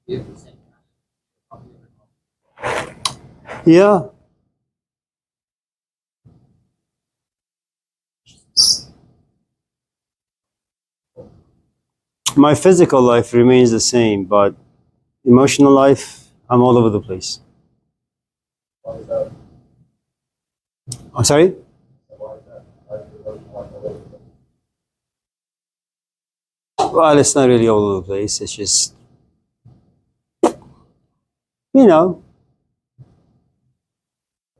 Yeah. My physical life remains the same, but emotional life, I'm all over the place. I'm sorry? Well, it's not really all over the place. It's just, you know,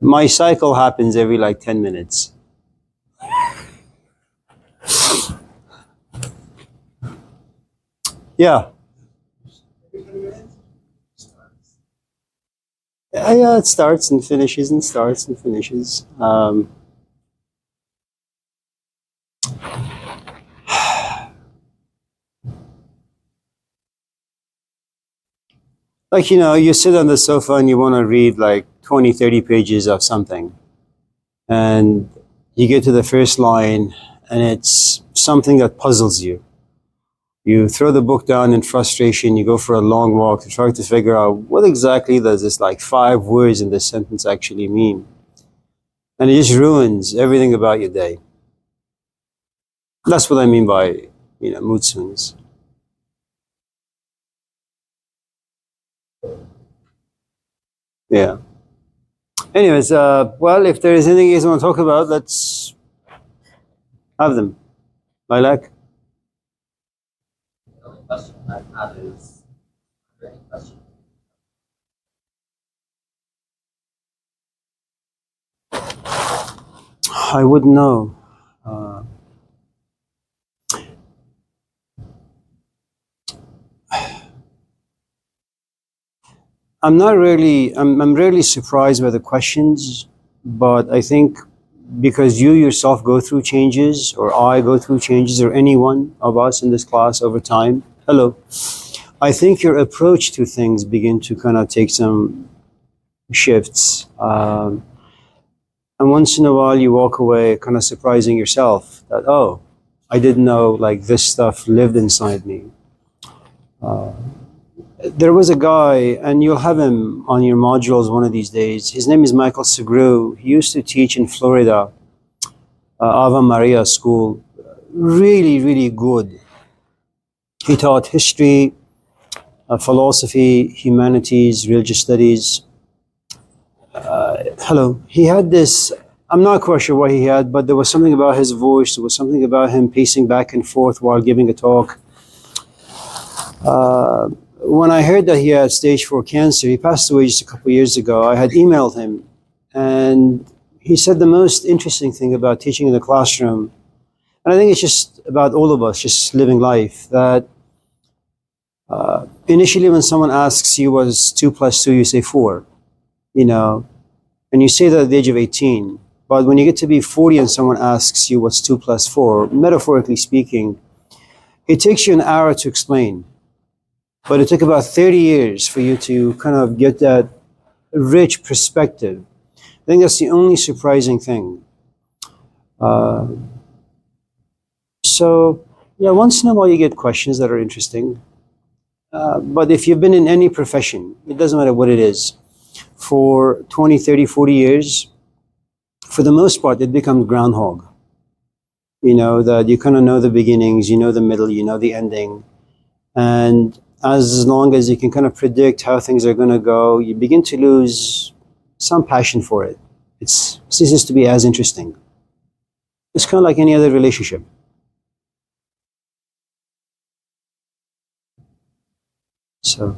my cycle happens every like 10 minutes. Yeah. Yeah, it starts and finishes and starts and finishes. Like, you sit on the sofa and you want to read like 20, 30 pages of something. And you get to the first line and it's something that puzzles you. You throw the book down in frustration, you go for a long walk to try to figure out what exactly does this like 5 words in this sentence actually mean. And it just ruins everything about your day. That's what I mean by, mood swings. Yeah. Anyways, well, if there is anything you guys want to talk about, let's have them. Lilac? The only question I have is there any question? I wouldn't know. Uh, I'm rarely surprised by the questions, but I think because you yourself go through changes, or I go through changes, or any one of us in this class over time, hello, I think your approach to things begin to kind of take some shifts. And once in a while you walk away kind of surprising yourself that, oh, I didn't know like this stuff lived inside me. There was a guy, and you'll have him on your modules one of these days. His name is Michael Segru. He used to teach in Florida, Ave Maria School. Really, really good. He taught history, philosophy, humanities, religious studies. Hello. He had this, I'm not quite sure what he had, but there was something about his voice. There was something about him pacing back and forth while giving a talk. When I heard that he had stage 4 cancer, he passed away just a couple of years ago. I had emailed him, and he said the most interesting thing about teaching in the classroom, and I think it's just about all of us just living life, that initially when someone asks you what's 2 plus 2, you say 4, and you say that at the age of 18. But when you get to be 40 and someone asks you what's 2 plus 4, metaphorically speaking, it takes you an hour to explain. But it took about 30 years for you to kind of get that rich perspective. I think that's the only surprising thing. So, yeah, once in a while you get questions that are interesting. But if you've been in any profession, it doesn't matter what it is, for 20, 30, 40 years, for the most part, it becomes groundhog. That you kind of know the beginnings, you know the middle, you know the ending. And as long as you can kind of predict how things are going to go, you begin to lose some passion for it. It ceases to be as interesting. It's kind of like any other relationship. So,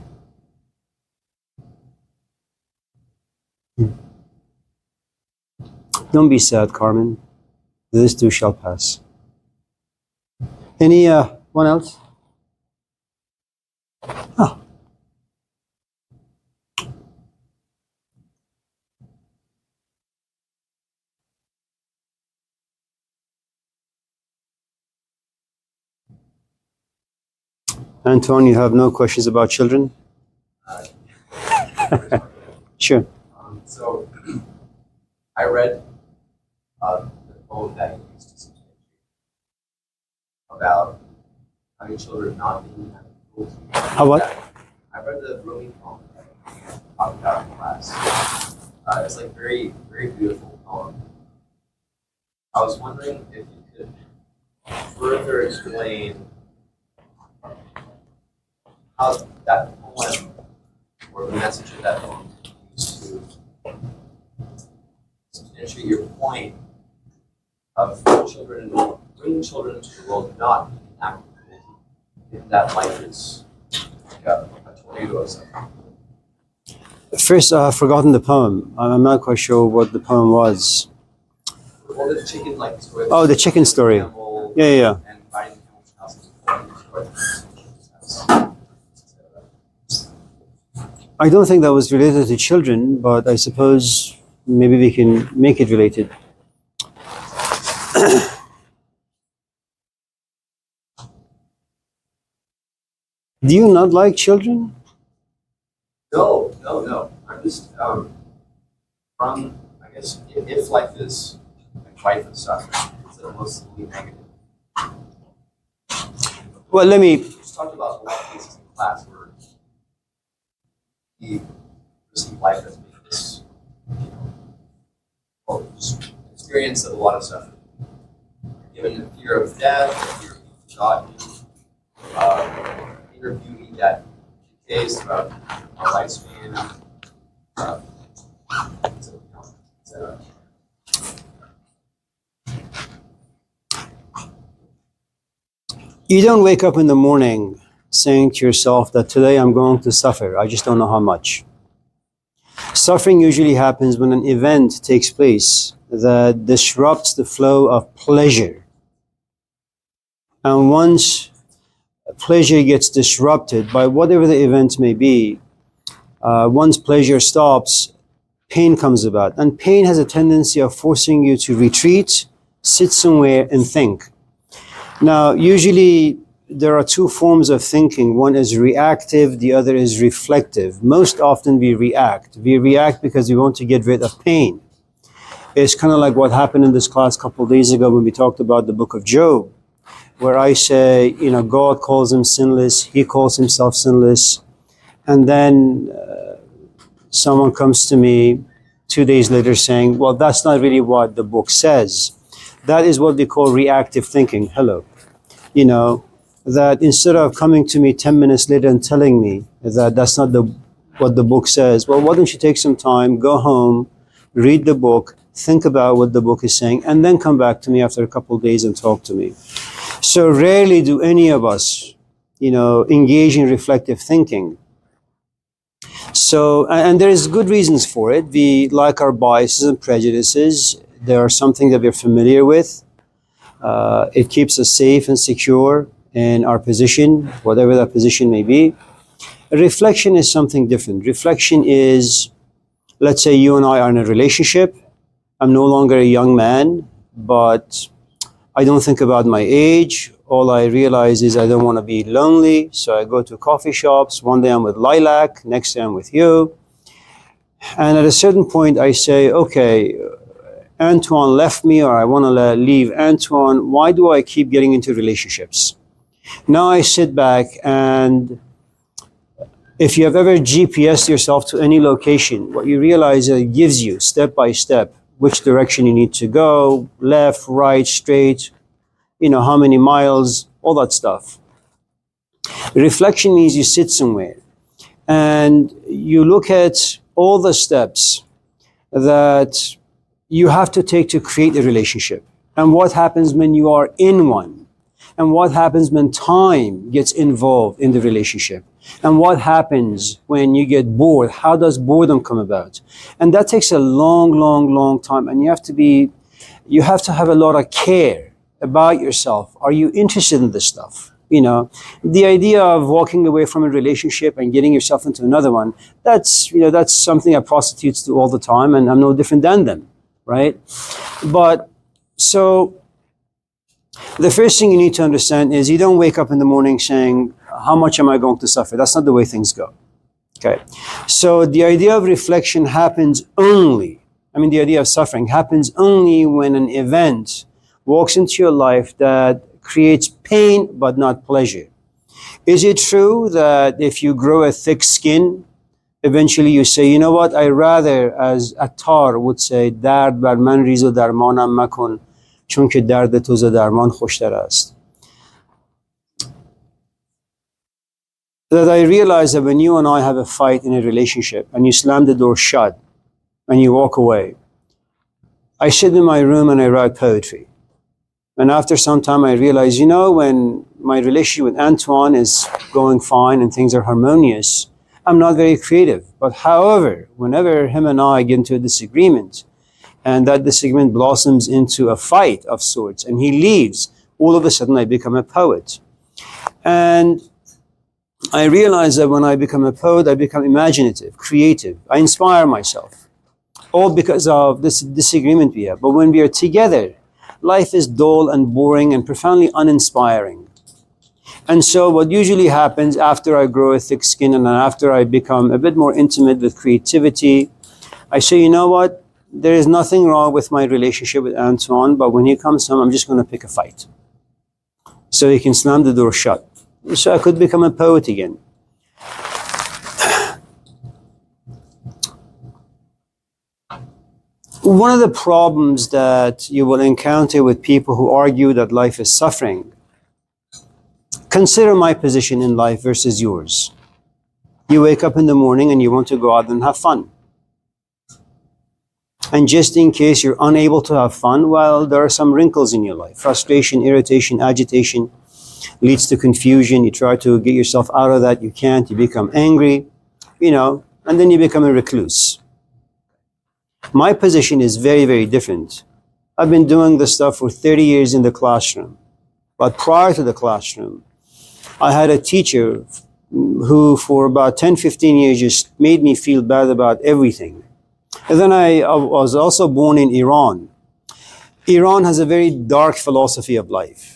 don't be sad, Carmen. This too shall pass. Any one else? Oh. Anton, you have no questions about children? Sure. So I read the quote that you used to substantiate about having children not being How what? I read the Rumi poem that you talked about in class. It's like very, very beautiful poem. I was wondering if you could further explain how that poem or the message of that poem used to substantiate your point of bringing children into the world not being active in that life is like a tornado or something. First, I've forgotten the poem. I'm not quite sure what the poem was. Well, the chicken, like, story. Oh, the chicken story. Animal, Yeah. and fighting the house. I don't think that was related to children, but I suppose maybe we can make it related. Do you not like children? No. I'm just from, I guess, if life is like life and suffering, it's mostly negative. Well, let me. We just talked about a lot of cases in class where he perceived life as being this, just experience of a lot of suffering. Given the fear of death, the fear of being forgotten, inner beauty that decays throughout our lifespan. You don't wake up in the morning saying to yourself that today I'm going to suffer. I just don't know how much. Suffering usually happens when an event takes place that disrupts the flow of pleasure. And once pleasure gets disrupted by whatever the event may be, once pleasure stops, pain comes about. And pain has a tendency of forcing you to retreat, sit somewhere, and think. Now, usually there are two forms of thinking. One is reactive, the other is reflective. Most often we react. We react because we want to get rid of pain. It's kind of like what happened in this class a couple of days ago when we talked about the book of Job, where I say, God calls him sinless, he calls himself sinless, and then someone comes to me 2 days later saying, well, that's not really what the book says. That is what they call reactive thinking. Hello. That instead of coming to me 10 minutes later and telling me that that's not what the book says, well, why don't you take some time, go home, read the book, think about what the book is saying, and then come back to me after a couple of days and talk to me. So rarely do any of us, engage in reflective thinking. So, and there's good reasons for it. We like our biases and prejudices. They are something that we're familiar with. It keeps us safe and secure in our position, whatever that position may be. Reflection is something different. Reflection is, let's say you and I are in a relationship. I'm no longer a young man, but I don't think about my age. All I realize is I don't want to be lonely, so I go to coffee shops. One day I'm with Lilac, next day I'm with you. And at a certain point I say, okay, Antoine left me, or I want to leave Antoine. Why do I keep getting into relationships? Now I sit back, and if you have ever GPSed yourself to any location, what you realize is it gives you step by step which direction you need to go, left, right, straight, how many miles, all that stuff. Reflection means you sit somewhere and you look at all the steps that you have to take to create a relationship, and what happens when you are in one, and what happens when time gets involved in the relationship, and what happens when you get bored. How does boredom come about? And that takes a long time, and you have to have a lot of care about yourself. Are you interested in this stuff? The idea of walking away from a relationship and getting yourself into another one, that's something that prostitutes do all the time, and I'm no different than them, right? But so the first thing you need to understand is you don't wake up in the morning saying, how much am I going to suffer? That's not the way things go. Okay. So the idea of reflection happens only, the idea of suffering happens only when an event walks into your life that creates pain but not pleasure. Is it true that if you grow a thick skin, eventually you say, you know what, I rather, as Attar would say, dard bar man ریز و درمانم مکن چون که درد تو ز درمان خوشتر است. That I realize that when you and I have a fight in a relationship and you slam the door shut and you walk away, I sit in my room and I write poetry. And after some time I realize, you know, when my relationship with Antoine is going fine and things are harmonious, I'm not very creative. But however, whenever him and I get into a disagreement, and that disagreement blossoms into a fight of sorts, and he leaves, all of a sudden I become a poet. And I realize that when I become a poet, I become imaginative, creative. I inspire myself, all because of this disagreement we have. But when we are together, life is dull and boring and profoundly uninspiring. And so what usually happens after I grow a thick skin and after I become a bit more intimate with creativity, I say, you know what? There is nothing wrong with my relationship with Antoine, but when he comes home, I'm just going to pick a fight. So he can slam the door shut. So I could become a poet again. One of the problems that you will encounter with people who argue that life is suffering, consider my position in life versus yours. You wake up in the morning and you want to go out and have fun. And just in case you're unable to have fun, well, there are some wrinkles in your life. Frustration, irritation, agitation leads to confusion. You try to get yourself out of that. You can't. You become angry, and then you become a recluse. My position is very, very different. I've been doing this stuff for 30 years in the classroom. But prior to the classroom, I had a teacher who for about 10, 15 years just made me feel bad about everything. And then I was also born in Iran. Iran has a very dark philosophy of life.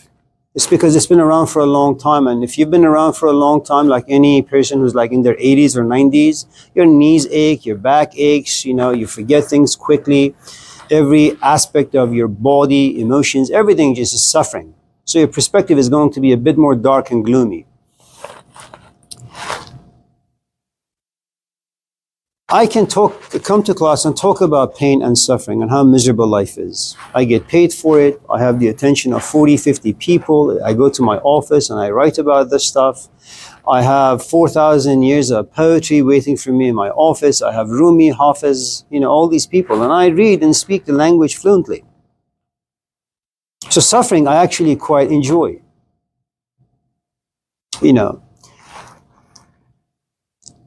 It's because it's been around for a long time. And if you've been around for a long time, like any person who's like in their 80s or 90s, your knees ache, your back aches, you forget things quickly. Every aspect of your body, emotions, everything just is suffering. So your perspective is going to be a bit more dark and gloomy. I can come to class and talk about pain and suffering and how miserable life is. I get paid for it. I have the attention of 40, 50 people. I go to my office and I write about this stuff. I have 4,000 years of poetry waiting for me in my office. I have Rumi, Hafiz, all these people. And I read and speak the language fluently. So suffering, I actually quite enjoy.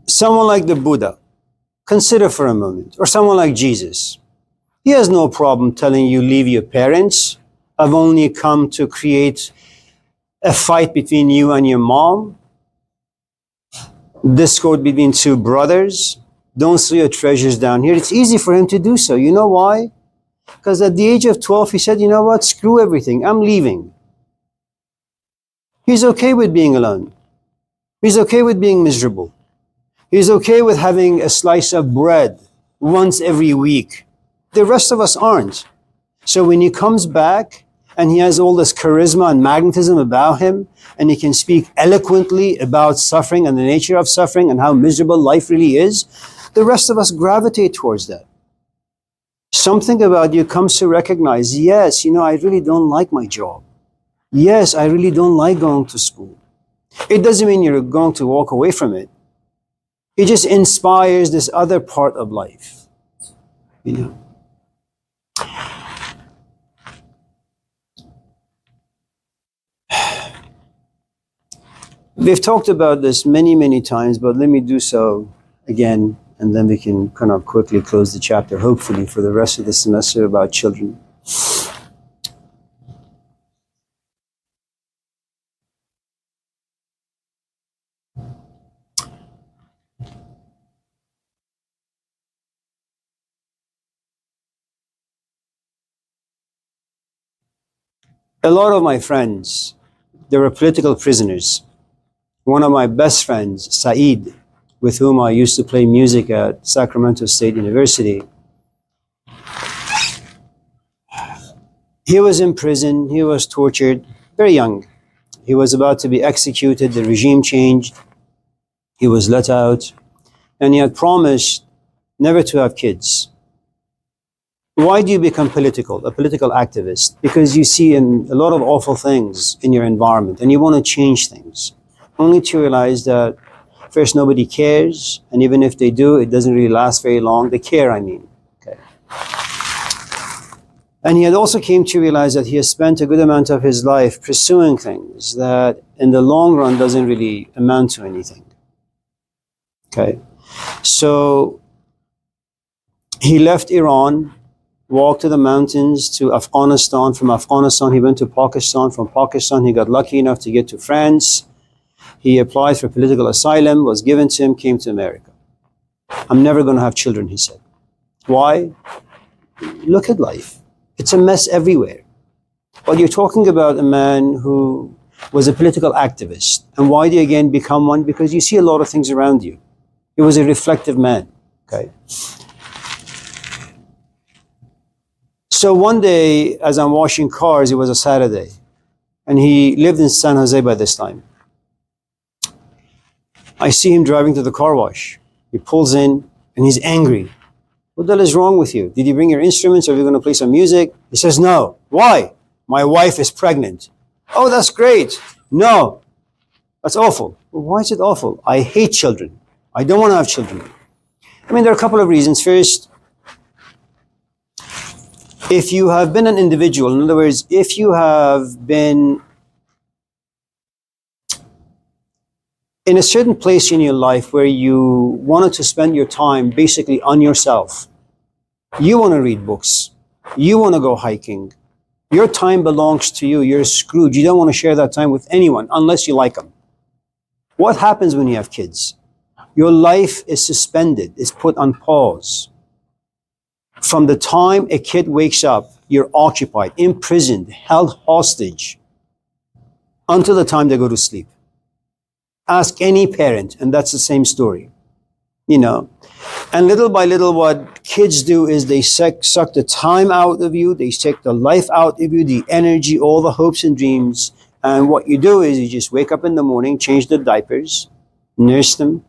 Someone like the Buddha, consider for a moment, or someone like Jesus. He has no problem telling you, leave your parents. I've only come to create a fight between you and your mom. Discord between two brothers. Don't throw your treasures down here. It's easy for him to do so. You know why? Because at the age of 12, he said, you know what? Screw everything. I'm leaving. He's okay with being alone. He's okay with being miserable. He's okay with having a slice of bread once every week. The rest of us aren't. So when he comes back and he has all this charisma and magnetism about him, and he can speak eloquently about suffering and the nature of suffering and how miserable life really is, the rest of us gravitate towards that. Something about you comes to recognize, yes, I really don't like my job. Yes, I really don't like going to school. It doesn't mean you're going to walk away from it. It just inspires this other part of life, We've talked about this many, many times, but let me do so again, and then we can kind of quickly close the chapter, hopefully, for the rest of the semester about children. A lot of my friends, they were political prisoners. One of my best friends, Saeed, with whom I used to play music at Sacramento State University, he was in prison, he was tortured, very young. He was about to be executed. The regime changed. He was let out. And he had promised never to have kids. Why do you become political, a political activist? Because you see a lot of awful things in your environment and you want to change things. Only to realize that first, nobody cares, and even if they do, it doesn't really last very long. They care, I mean. Okay. And he had also came to realize that he has spent a good amount of his life pursuing things that in the long run doesn't really amount to anything. Okay. So he left Iran, walked to the mountains to Afghanistan. From Afghanistan, he went to Pakistan. From Pakistan, he got lucky enough to get to France. He applied for political asylum, was given to him, came to America. I'm never going to have children, he said. Why? Look at life. It's a mess everywhere. But you're talking about a man who was a political activist. And why do you again become one? Because you see a lot of things around you. He was a reflective man. Okay. So one day, as I'm washing cars, it was a Saturday, and he lived in San Jose by this time. I see him driving to the car wash. He pulls in, and he's angry. What the hell is wrong with you? Did you bring your instruments? Are we going to play some music? He says, no. Why? My wife is pregnant. Oh, that's great. No, that's awful. Well, why is it awful? I hate children. I don't want to have children. I mean, there are a couple of reasons. First, if you have been an individual, in other words, if you have been in a certain place in your life where you wanted to spend your time basically on yourself, you want to read books, you want to go hiking, your time belongs to you, you're screwed, you don't want to share that time with anyone unless you like them. What happens when you have kids? Your life is suspended, it's put on pause. From the time a kid wakes up, you're occupied, imprisoned, held hostage until the time they go to sleep. Ask any parent, and that's the same story. You know, and little by little, what kids do is they suck the time out of you, they take the life out of you, the energy, all the hopes and dreams. And what you do is you just wake up in the morning, change the diapers, nurse them,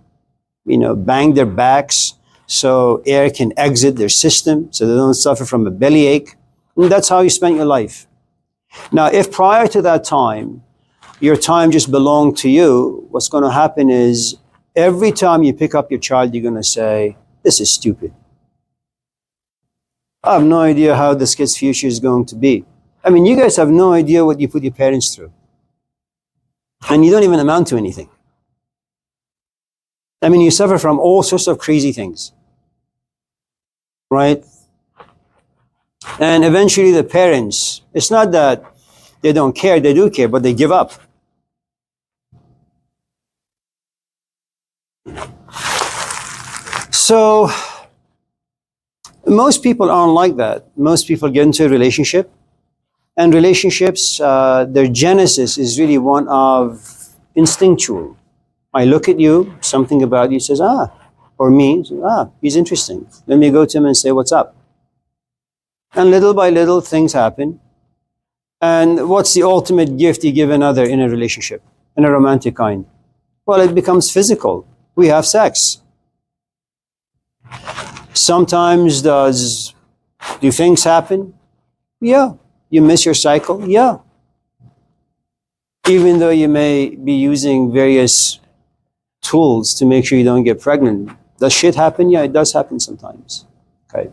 you know, bang their backs so air can exit their system so they don't suffer from a bellyache. And that's how you spent your life. Now, if prior to that time, your time just belonged to you, what's going to happen is every time you pick up your child, you're going to say, this is stupid. I have no idea how this kid's future is going to be. I mean, you guys have no idea what you put your parents through. And you don't even amount to anything. I mean, you suffer from all sorts of crazy things. Right? And eventually the parents, it's not that they don't care, they do care, but they give up. So, most people aren't like that. Most people get into a relationship, and relationships, their genesis is really one of instinctual. I look at you, something about you says, or me, he's interesting. Let me go to him and say, what's up? And little by little, things happen. And what's the ultimate gift you give another in a relationship, in a romantic kind? Well, it becomes physical. We have sex. Sometimes do things happen? Yeah. You miss your cycle? Yeah. Even though you may be using various tools to make sure you don't get pregnant. Does shit happen? Yeah, it does happen sometimes. Okay.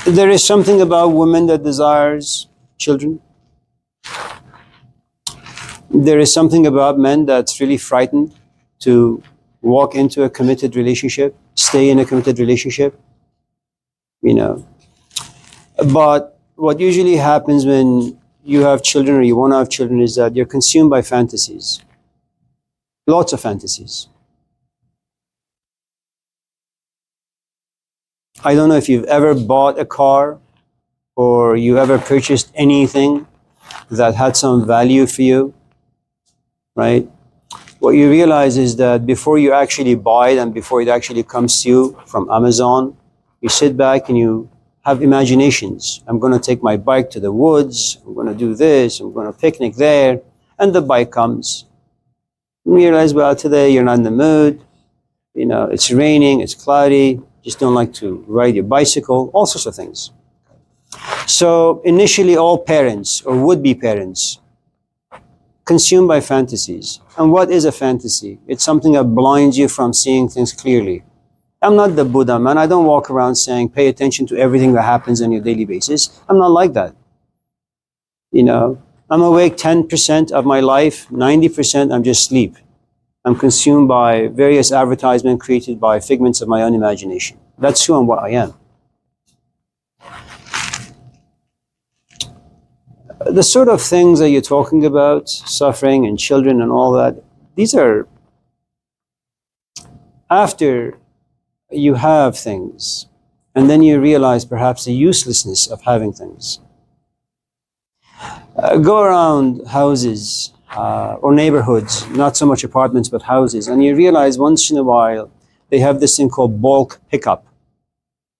There is something about women that desires children. There is something about men that's really frightened to walk into a committed relationship, stay in a committed relationship, you know. But what usually happens when you have children or you want to have children is that you're consumed by fantasies. Lots of fantasies. I don't know if you've ever bought a car or you ever purchased anything that had some value for you, right? What you realize is that before you actually buy it and before it actually comes to you from Amazon You sit back and you have imaginations. I'm going to take my bike to the woods. I'm going to do this. I'm going to picnic there. And the bike comes. You realize, well, today you're not in the mood. You know, it's raining, it's cloudy. Just don't like to ride your bicycle. All sorts of things. So initially, all parents or would-be parents consumed by fantasies. And what is a fantasy? It's something that blinds you from seeing things clearly. I'm not the Buddha, man. I don't walk around saying, pay attention to everything that happens on your daily basis. I'm not like that. You know, I'm awake 10% of my life, 90% I'm just sleep. I'm consumed by various advertisements created by figments of my own imagination. That's who and what I am. The sort of things that you're talking about, suffering and children and all that, these are after you have things, and then you realize perhaps the uselessness of having things. Go around houses or neighborhoods, not so much apartments, but houses, and you realize once in a while they have this thing called bulk pickup.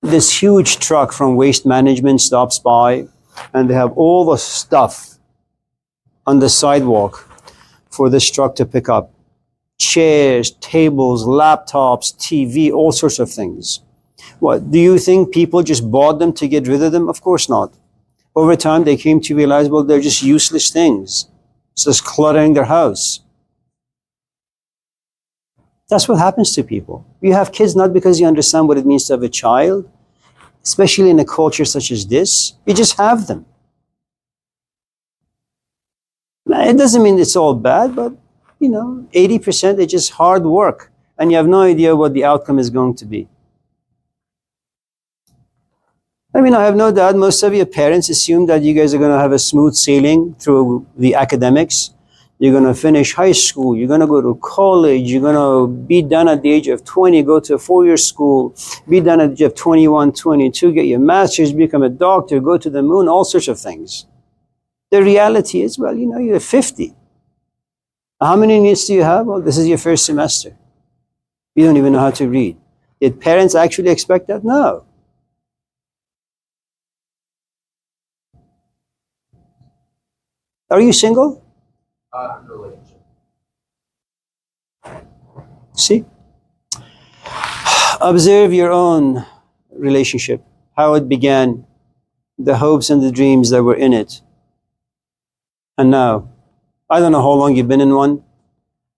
This huge truck from waste management stops by, and they have all the stuff on the sidewalk for this truck to pick up. Chairs, tables, laptops, TV, all sorts of things. What, do you think people just bought them to get rid of them? Of course not. Over time, they came to realize, well, they're just useless things. It's just cluttering their house. That's what happens to people. You have kids not because you understand what it means to have a child, especially in a culture such as this. You just have them. It doesn't mean it's all bad, but 80% is just hard work, and you have no idea what the outcome is going to be. I mean, I have no doubt most of your parents assume that you guys are going to have a smooth sailing through the academics. You're going to finish high school. You're going to go to college. You're going to be done at the age of 20, go to a 4-year school, be done at the age of 21, 22, get your master's, become a doctor, go to the moon, all sorts of things. The reality is, well, you're 50. How many units do you have? Well, this is your first semester. You don't even know how to read. Did parents actually expect that? No. Are you single? I'm in a relationship. See? Observe your own relationship, how it began, the hopes and the dreams that were in it. And now, I don't know how long you've been in one,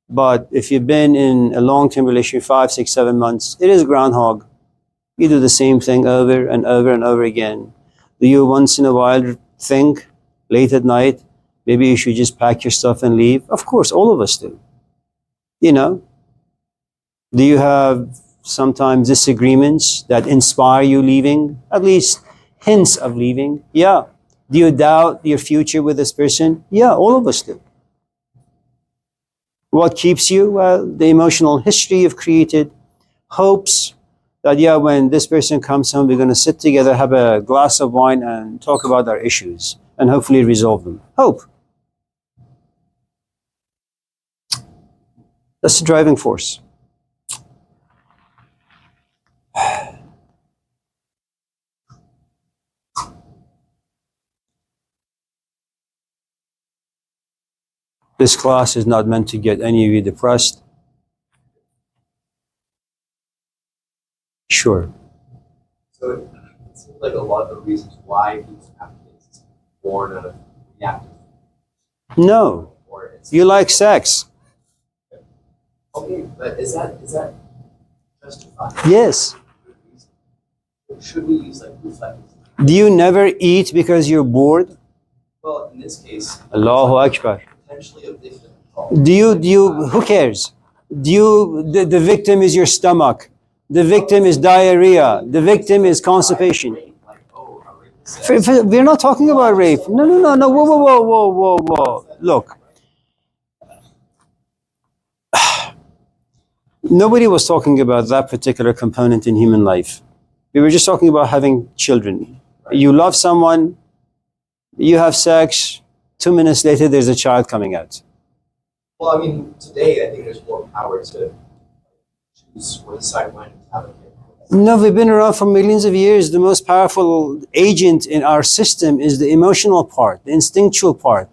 but if you've been in a long-term relationship, 5, 6, 7 months, it is groundhog. You do the same thing over and over and over again. Do you once in a while think, late at night, maybe you should just pack your stuff and leave? Of course, all of us do. Do you have sometimes disagreements that inspire you leaving? At least hints of leaving? Yeah. Do you doubt your future with this person? Yeah, all of us do. What keeps you? Well, the emotional history you've created, hopes that, yeah, when this person comes home, we're going to sit together, have a glass of wine, and talk about our issues, and hopefully resolve them. Hope. That's the driving force. This class is not meant to get any of you depressed. Sure. So it seems like a lot of the reasons why people have kids is born out of reactive. No. You like sex. Okay, but is that justified? Yes. Should we use reflective? Do you never eat because you're bored? Well, in this case, Allahu Akbar. potentially a victim. Do you, who cares? The victim is your stomach. The victim is diarrhea. The victim is constipation. We're not talking about rape. No. Whoa. Look. Nobody was talking about that particular component in human life. We were just talking about having children. You love someone, you have sex, 2 minutes later there's a child coming out. Well, I mean, today I think there's more power to choose or decide when to have a kid. No, we've been around for millions of years. The most powerful agent in our system is the emotional part, the instinctual part.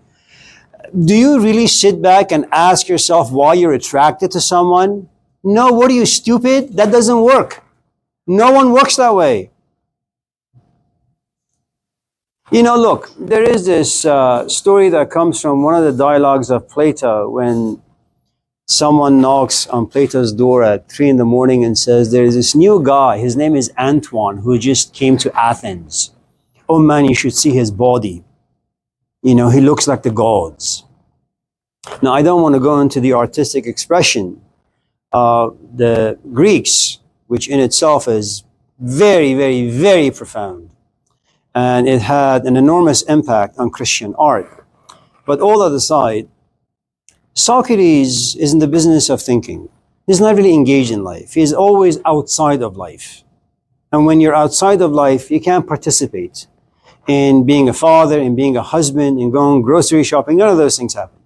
Do you really sit back and ask yourself why you're attracted to someone? No, what are you, stupid? That doesn't work. No one works that way. You know, look, there is this story that comes from one of the dialogues of Plato when someone knocks on Plato's door at 3 in the morning and says, there is this new guy, his name is Antoine, who just came to Athens. Oh man, you should see his body. You know, he looks like the gods. Now, I don't want to go into the artistic expression of the Greeks, which in itself is very, very, very profound. And it had an enormous impact on Christian art. But all that aside, Socrates is in the business of thinking. He's not really engaged in life. He's always outside of life. And when you're outside of life, you can't participate in being a father, in being a husband, in going grocery shopping. None of those things happen.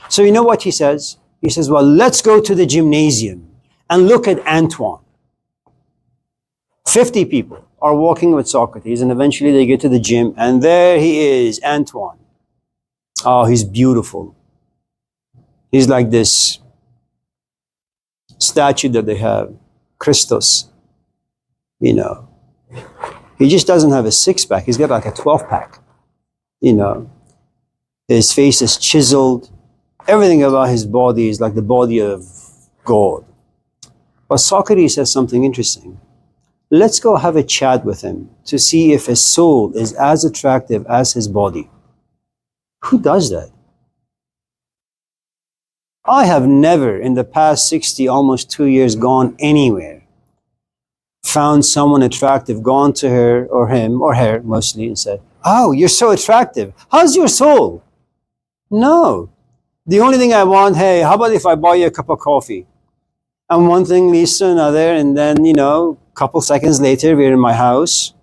So you know what he says? He says, well, let's go to the gymnasium and look at Antoine. 50 people are walking with Socrates, and eventually they get to the gym, and there he is, Antoine. Oh, he's beautiful. He's like this statue that they have, Christos. You know, he just doesn't have a six-pack. He's got like a 12-pack. You know, his face is chiseled. Everything about his body is like the body of God. But Socrates says something interesting. Let's go have a chat with him to see if his soul is as attractive as his body. Who does that? I have never in the past 60, almost 2 years, gone anywhere, found someone attractive, gone to her or him or her mostly and said, oh, you're so attractive. How's your soul? No. The only thing I want, hey, how about if I buy you a cup of coffee? And one thing leads to another, and then, you know, a couple seconds later, we're in my house.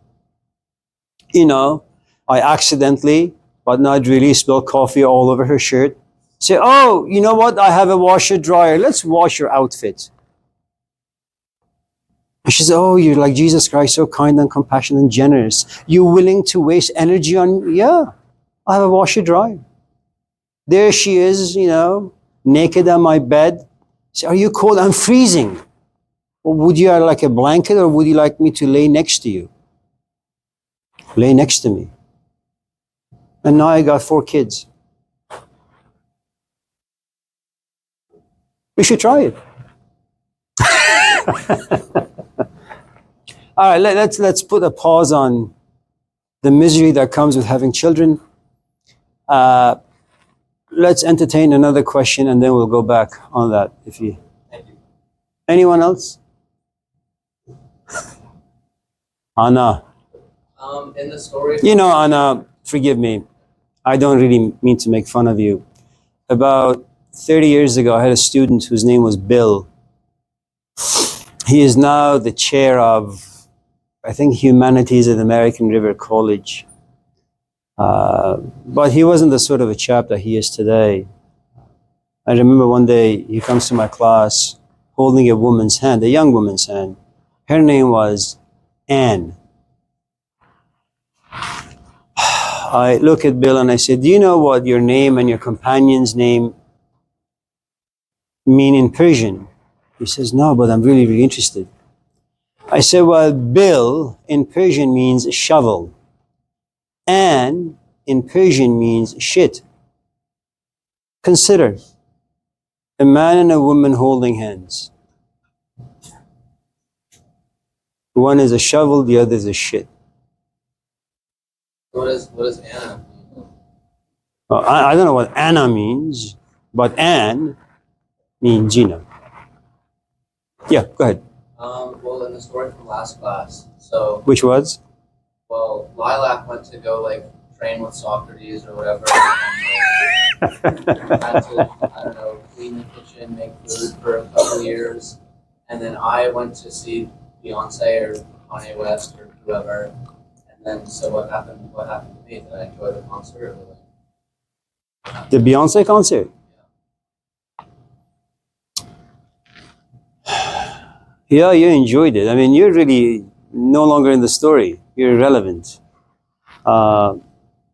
You know, I accidentally, but not really, spill coffee all over her shirt. Say, oh, you know what? I have a washer dryer. Let's wash your outfit. And she says, oh, you're like Jesus Christ, so kind and compassionate and generous. You're willing to waste energy on, yeah, I have a washer dryer. There she is, you know, naked on my bed. Say, are you cold? I'm freezing. Well, would you like a blanket or would you like me to lay next to you? Lay next to me. And now I got 4 kids. We should try it. All right, let's put a pause on the misery that comes with having children. Let's entertain another question and then we'll go back on that. If you, Thank you. anyone else? Anna. In the story. You know, Anna, forgive me. I don't really mean to make fun of you. About 30 years ago, I had a student whose name was Bill. He is now the chair of, I think, humanities at American River College. But he wasn't the sort of a chap that he is today. I remember one day he comes to my class holding a woman's hand, a young woman's hand. Her name was Anne. I look at Bill and I said, do you know what your name and your companion's name mean in Persian? He says, no, but I'm really, really interested. I said, well, Bill in Persian means shovel. Anne in Persian means shit. Consider a man and a woman holding hands. One is a shovel, the other is a shit. What is Anna? I don't know what Anna means, but Anne means, you know. Yeah, go ahead. Well, in the story from last class, so Which was? well, Lilac went to go like train with Socrates or whatever, and had to, I don't know, clean the kitchen, make food for a couple years, and then I went to see Beyonce or Kanye West or whoever, and then so what happened? What happened to me? Did I enjoy the concert? Or like, The Beyonce concert. Yeah, you enjoyed it. I mean, you're really no longer in the story. You're irrelevant. Uh,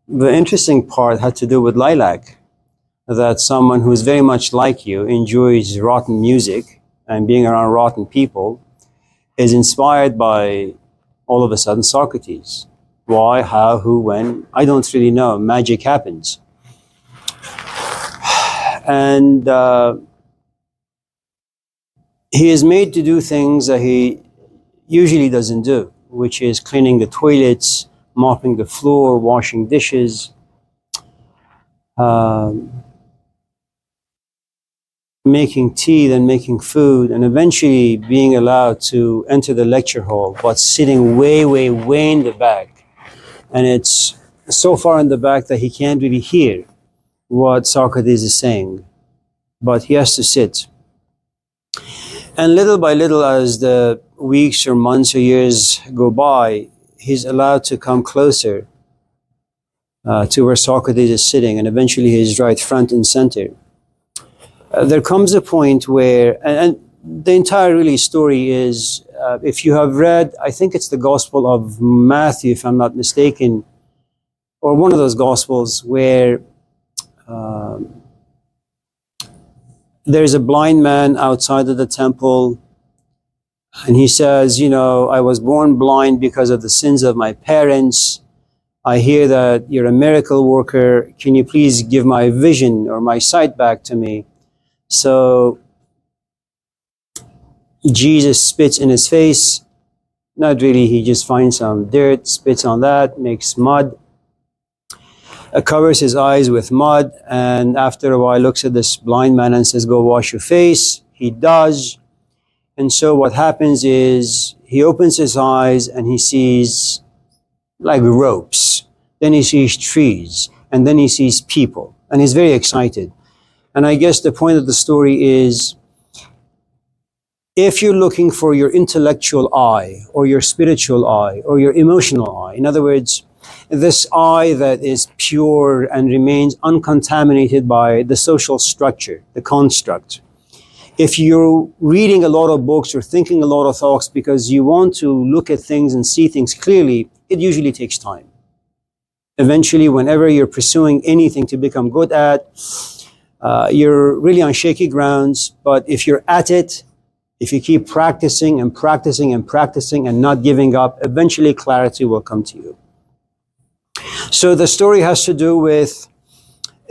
the interesting part had to do with Lilac, that someone who's very much like you enjoys rotten music and being around rotten people is inspired by all of a sudden Socrates. Why, how, who, when? I don't really know. Magic happens. And he is made to do things that he usually doesn't do, which is cleaning the toilets, mopping the floor, washing dishes, um, making tea, then making food, and eventually being allowed to enter the lecture hall, but sitting way, way, way in the back. And it's so far in the back that he can't really hear what Socrates is saying, but he has to sit. And little by little, as the weeks or months or years go by, he's allowed to come closer to where Socrates is sitting, and eventually he's right front and center. There comes a point where, and the entire really story is, if you have read, I think it's the Gospel of Matthew, if I'm not mistaken, or one of those Gospels where there's a blind man outside of the temple, and he says, you know, I was born blind because of the sins of my parents. I hear that you're a miracle worker. Can you please give my vision or my sight back to me? So Jesus spits in his face. Not really, he just finds some dirt, spits on that, makes mud, covers his eyes with mud, and after a while looks at this blind man and says, go wash your face. He does. And so what happens is he opens his eyes and he sees like ropes. Then he sees trees, and then he sees people, and he's very excited. And I guess the point of the story is, if you're looking for your intellectual eye or your spiritual eye or your emotional eye, in other words, this eye that is pure and remains uncontaminated by the social structure, the construct. If you're reading a lot of books or thinking a lot of thoughts because you want to look at things and see things clearly, it usually takes time. Eventually, whenever you're pursuing anything to become good at, you're really on shaky grounds. But if you're at it, if you keep practicing and practicing and practicing and not giving up, eventually clarity will come to you. So the story has to do with,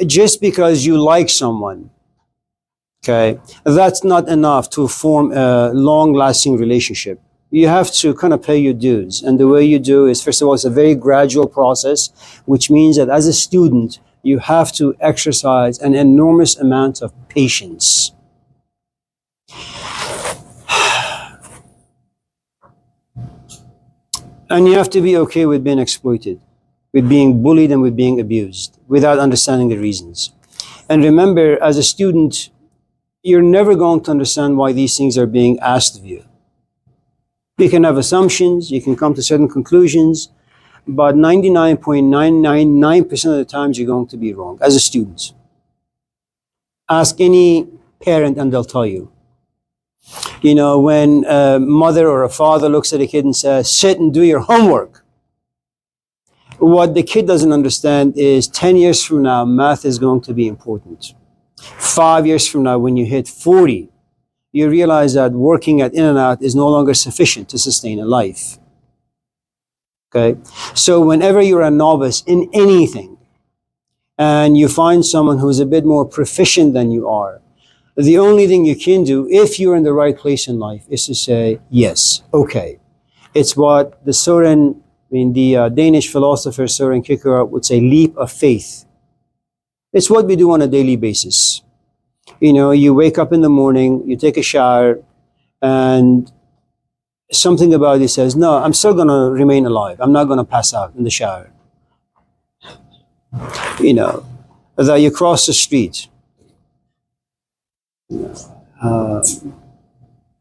just because you like someone, okay, that's not enough to form a long-lasting relationship. You have to kind of pay your dues. And the way you do is, first of all, it's a very gradual process, which means that as a student, you have to exercise an enormous amount of patience. And you have to be okay with being exploited, with being bullied and with being abused, without understanding the reasons. And remember, as a student, you're never going to understand why these things are being asked of you. You can have assumptions, you can come to certain conclusions, but 99.999% of the times you're going to be wrong as a student. Ask any parent and they'll tell you. You know, when a mother or a father looks at a kid and says, sit and do your homework, what the kid doesn't understand is 10 years from now, math is going to be important. 5 years from now, when you hit 40, you realize that working at In-N-Out is no longer sufficient to sustain a life. Okay? So whenever you're a novice in anything, and you find someone who's a bit more proficient than you are, the only thing you can do, if you're in the right place in life, is to say, yes, okay. It's what the Danish philosopher Søren Kierkegaard would say, leap of faith. It's what we do on a daily basis. You know, you wake up in the morning, you take a shower, and something about you says, no, I'm still going to remain alive. I'm not going to pass out in the shower. You know, that you cross the street.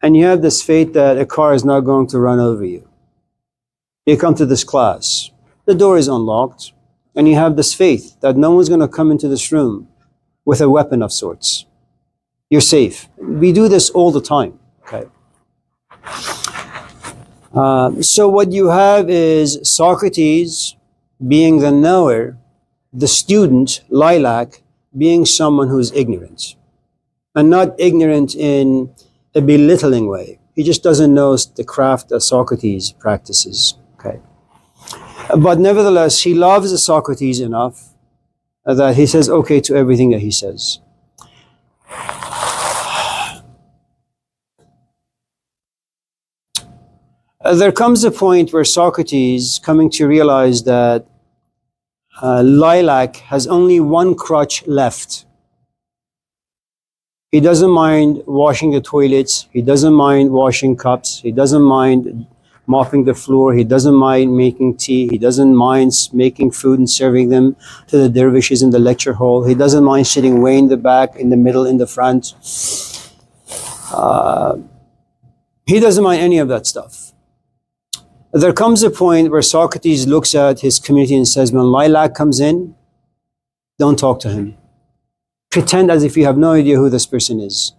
And you have this faith that a car is not going to run over you. You come to this class, the door is unlocked, and you have this faith that no one's going to come into this room with a weapon of sorts. You're safe. We do this all the time, okay? So what you have is Socrates being the knower, the student, Lilac, being someone who's ignorant. And not ignorant in a belittling way. He just doesn't know the craft that Socrates practices. Okay. But nevertheless, he loves Socrates enough that he says okay to everything that he says. There comes a point where Socrates, coming to realize that Lilac has only one crutch left. He doesn't mind washing the toilets. He doesn't mind washing cups. He doesn't mind mopping the floor. He doesn't mind making tea. He doesn't mind making food and serving them to the dervishes in the lecture hall. He doesn't mind sitting way in the back, in the middle, in the front. He doesn't mind any of that stuff. There comes a point where Socrates looks at his community and says, when Lilac comes in, don't talk to him. Pretend as if you have no idea who this person is.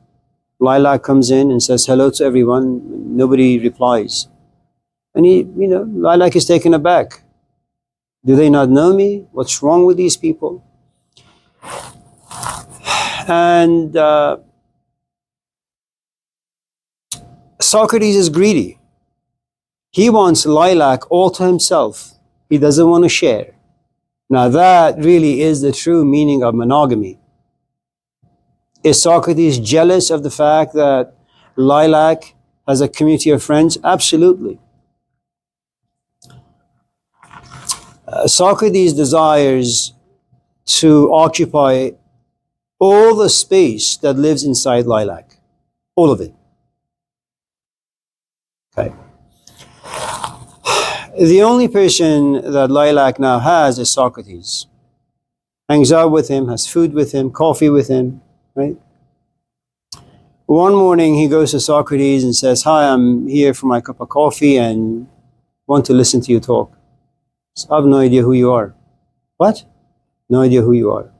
Lilac comes in and says hello to everyone. Nobody replies. And Lilac is taken aback. Do they not know me? What's wrong with these people? And Socrates is greedy. He wants Lilac all to himself. He doesn't want to share. Now that really is the true meaning of monogamy. Is Socrates jealous of the fact that Lilac has a community of friends? Absolutely. Socrates desires to occupy all the space that lives inside Lilac. All of it. Okay. The only person that Lilac now has is Socrates. Hangs out with him, has food with him, coffee with him, right? One morning he goes to Socrates and says, hi, I'm here for my cup of coffee and want to listen to you talk. So I have no idea who you are. What? No idea who you are.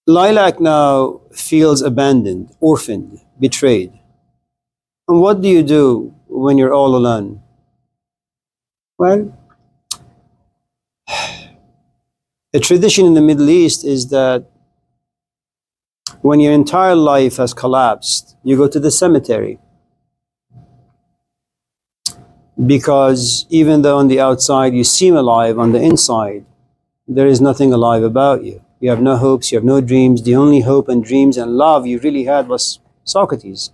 Lilac now feels abandoned, orphaned, betrayed. And what do you do when you're all alone? Well, a tradition in the Middle East is that when your entire life has collapsed, you go to the cemetery. Because even though on the outside you seem alive, on the inside, there is nothing alive about you. You have no hopes, you have no dreams. The only hope and dreams and love you really had was Socrates.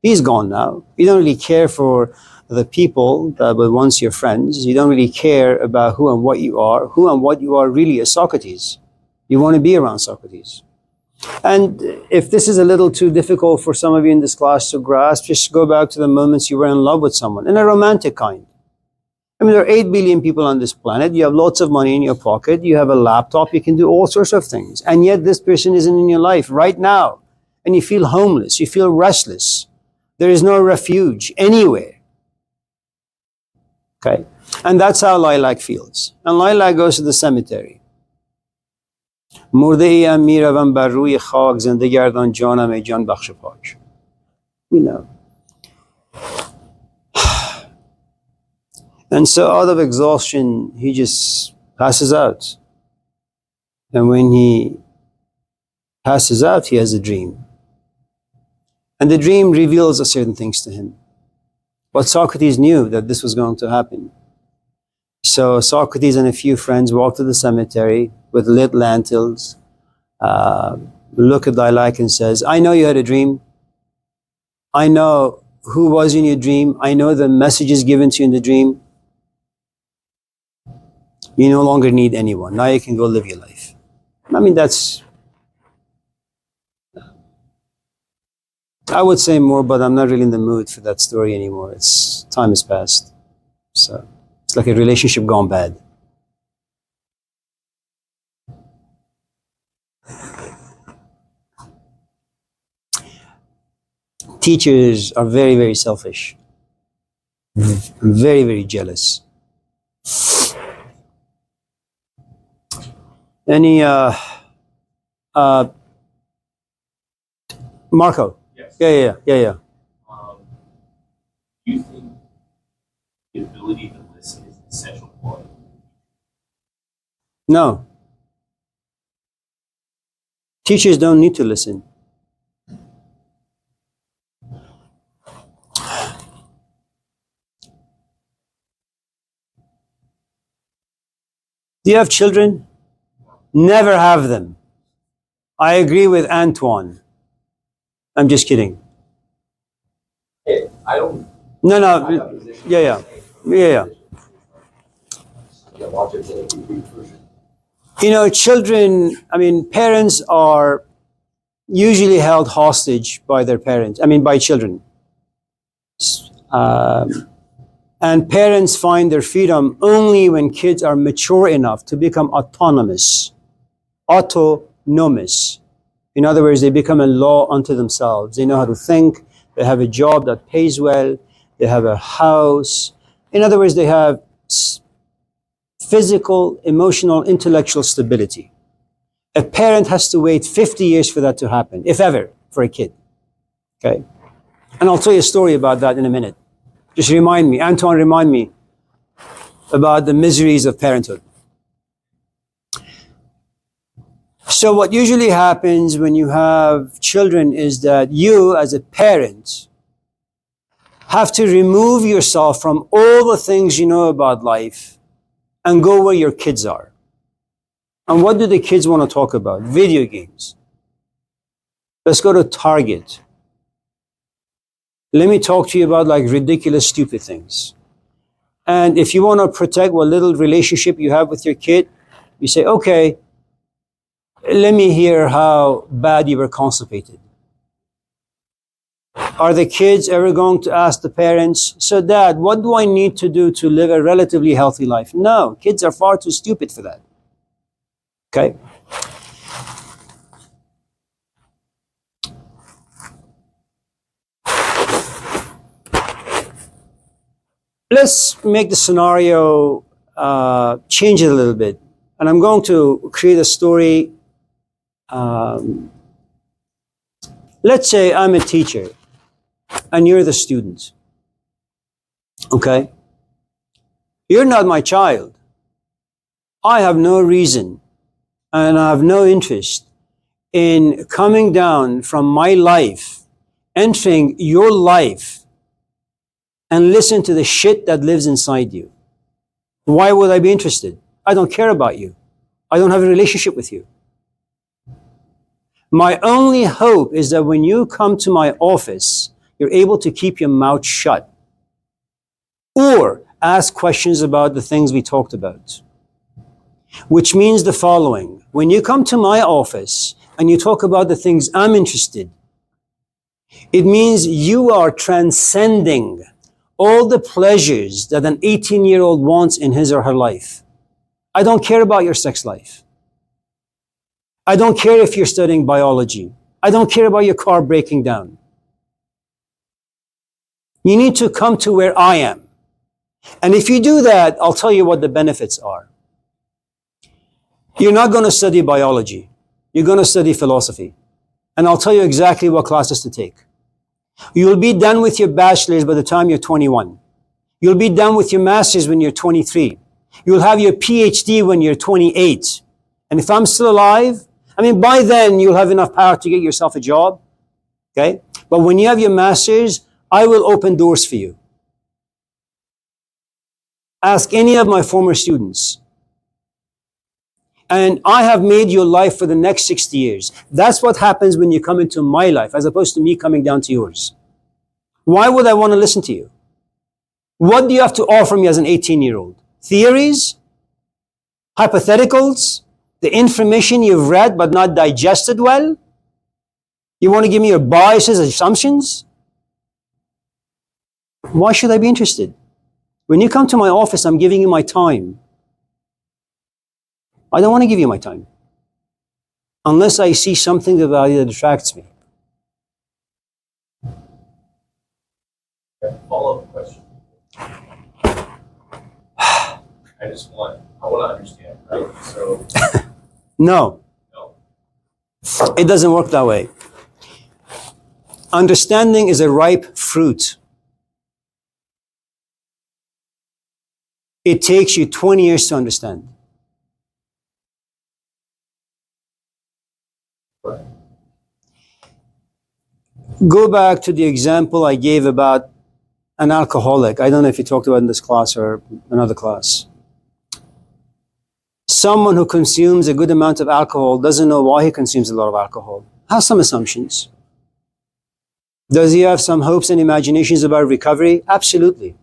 He's gone now. You don't really care for the people that were once your friends. You don't really care about who and what you are. Who and what you are really is Socrates. You want to be around Socrates. And if this is a little too difficult for some of you in this class to grasp, just go back to the moments you were in love with someone, in a romantic kind. I mean, there are 8 billion people on this planet. You have lots of money in your pocket. You have a laptop. You can do all sorts of things. And yet this person isn't in your life right now. And you feel homeless. You feel restless. There is no refuge anywhere. Okay? And that's how Lilac feels. And Lilac goes to the cemetery. مرده ایم میروم بر روی خاک زنده گردان جانم ای جان بخش پاک. You know. And so out of exhaustion, he just passes out. And when he passes out, he has a dream. And the dream reveals certain things to him. But Socrates knew that this was going to happen. So Socrates and a few friends walk to the cemetery with lit lanterns, look at Lilac and says, I know you had a dream. I know who was in your dream. I know the messages given to you in the dream. You no longer need anyone. Now you can go live your life. I mean, I would say more, but I'm not really in the mood for that story anymore. Time has passed. So it's like a relationship gone bad. Teachers are very, very selfish. Very, very jealous. Marco. Yes. Yeah. Do you think the ability to listen is an essential quality? No. Teachers don't need to listen. Do you have children? Never have them. I agree with Antoine. I'm just kidding. Hey, I don't. No, I no. have a position. Yeah. Yeah, watch it. You know, children, I mean, parents are usually held hostage by their parents, by children. Um, and parents find their freedom only when kids are mature enough to become autonomous. Autonomous. In other words, they become a law unto themselves. They know how to think. They have a job that pays well. They have a house. In other words, they have physical, emotional, intellectual stability. A parent has to wait 50 years for that to happen, if ever, for a kid. Okay? And I'll tell you a story about that in a minute. Just remind me, Antoine, remind me about the miseries of parenthood. So what usually happens when you have children is that you, as a parent, have to remove yourself from all the things you know about life and go where your kids are. And what do the kids want to talk about? Video games. Let's go to Target. Let me talk to you about like ridiculous, stupid things. And if you want to protect what little relationship you have with your kid, you say, okay, let me hear how bad you were constipated. Are the kids ever going to ask the parents, so Dad, what do I need to do to live a relatively healthy life? No, kids are far too stupid for that. Okay? Let's make the scenario change it a little bit. And I'm going to create a story. Let's say I'm a teacher and you're the student. Okay? You're not my child. I have no reason and I have no interest in coming down from my life, entering your life, and listen to the shit that lives inside you. Why would I be interested? I don't care about you. I don't have a relationship with you. My only hope is that when you come to my office, you're able to keep your mouth shut or ask questions about the things we talked about. Which means the following. When you come to my office and you talk about the things I'm interested, it means you are transcending all the pleasures that an 18-year-old wants in his or her life. I don't care about your sex life. I don't care if you're studying biology. I don't care about your car breaking down. You need to come to where I am. And if you do that, I'll tell you what the benefits are. You're not going to study biology. You're going to study philosophy. And I'll tell you exactly what classes to take. You'll be done with your bachelor's by the time you're 21. You'll be done with your master's when you're 23. You'll have your PhD when you're 28. And if I'm still alive, by then you'll have enough power to get yourself a job. Okay? But when you have your master's, I will open doors for you. Ask any of my former students. And I have made your life for the next 60 years. That's what happens when you come into my life, as opposed to me coming down to yours. Why would I want to listen to you? What do you have to offer me as an 18-year-old? Theories? Hypotheticals? The information you've read but not digested well? You want to give me your biases, assumptions? Why should I be interested? When you come to my office, I'm giving you my time. I don't want to give you my time unless I see something about you that attracts me. Follow-up question. I want to understand, right? So. No. It doesn't work that way. Understanding is a ripe fruit. It takes you 20 years to understand. Right. Go back to the example I gave about an alcoholic. I don't know if you talked about it in this class or another class. Someone who consumes a good amount of alcohol doesn't know why he consumes a lot of alcohol. Has some assumptions. Does he have some hopes and imaginations about recovery? Absolutely.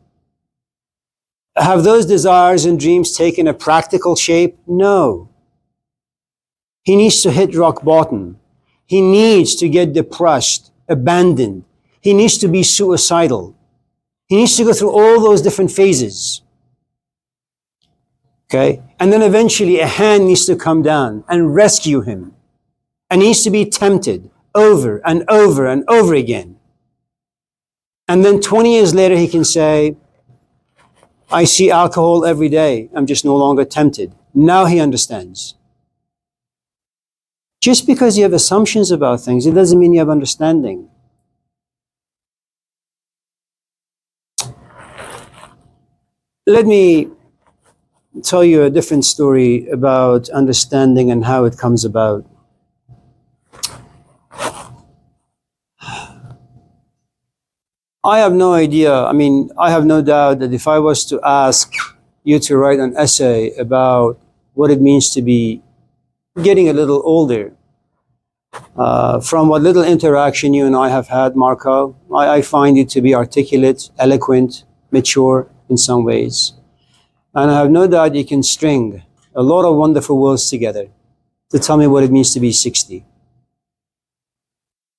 Have those desires and dreams taken a practical shape? No. He needs to hit rock bottom. He needs to get depressed, abandoned. He needs to be suicidal. He needs to go through all those different phases. Okay? And then eventually a hand needs to come down and rescue him. And he needs to be tempted over and over and over again. And then 20 years later he can say, I see alcohol every day. I'm just no longer tempted. Now he understands. Just because you have assumptions about things, it doesn't mean you have understanding. Let me tell you a different story about understanding and how it comes about. I have no idea. I have no doubt that if I was to ask you to write an essay about what it means to be getting a little older, from what little interaction you and I have had, Marco, I find you to be articulate, eloquent, mature in some ways. And I have no doubt you can string a lot of wonderful words together to tell me what it means to be 60.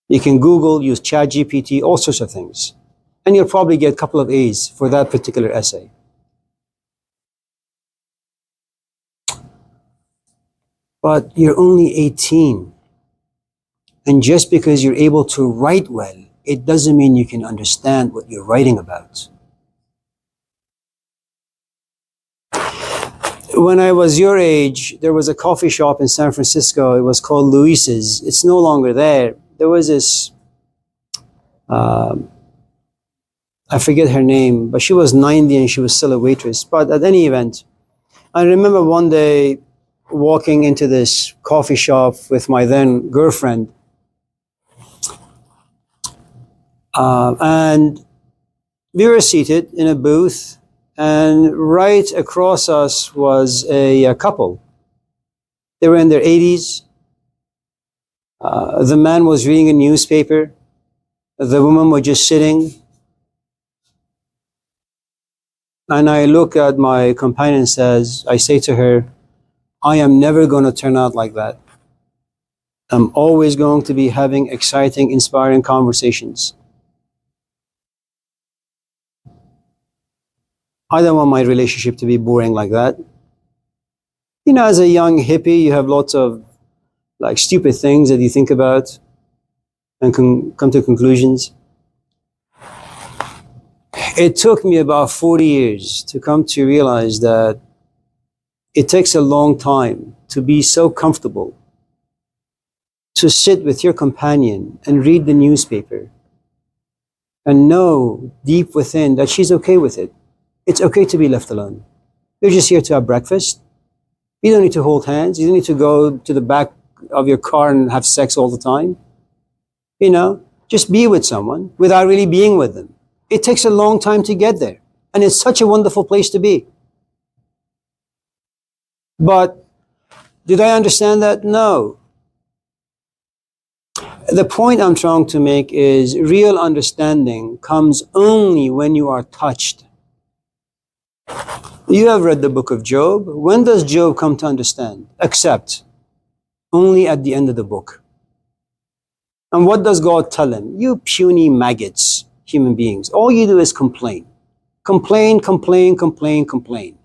You can Google, use ChatGPT, all sorts of things. And you'll probably get a couple of A's for that particular essay. But you're only 18. And just because you're able to write well, it doesn't mean you can understand what you're writing about. When I was your age, there was a coffee shop in San Francisco. It was called Luis's. It's no longer there. There was this, I forget her name, but she was 90 and she was still a waitress. But at any event, I remember one day walking into this coffee shop with my then girlfriend. And we were seated in a booth, and right across us was a couple. They were in their 80s. The man was reading a newspaper. The woman was just sitting. And I look at my companion and I say to her, I am never going to turn out like that. I'm always going to be having exciting, inspiring conversations. I don't want my relationship to be boring like that. You know, as a young hippie, you have lots of stupid things that you think about and come to conclusions. It took me about 40 years to come to realize that it takes a long time to be so comfortable to sit with your companion and read the newspaper and know deep within that she's okay with it. It's okay to be left alone. You're just here to have breakfast. You don't need to hold hands. You don't need to go to the back of your car and have sex all the time. You know, just be with someone without really being with them. It takes a long time to get there. And it's such a wonderful place to be. But did I understand that? No. The point I'm trying to make is real understanding comes only when you are touched. You have read the book of Job. When does Job come to understand? Except only at the end of the book. And what does God tell him? You puny maggots, human beings. All you do is complain. Complain, complain, complain, complain.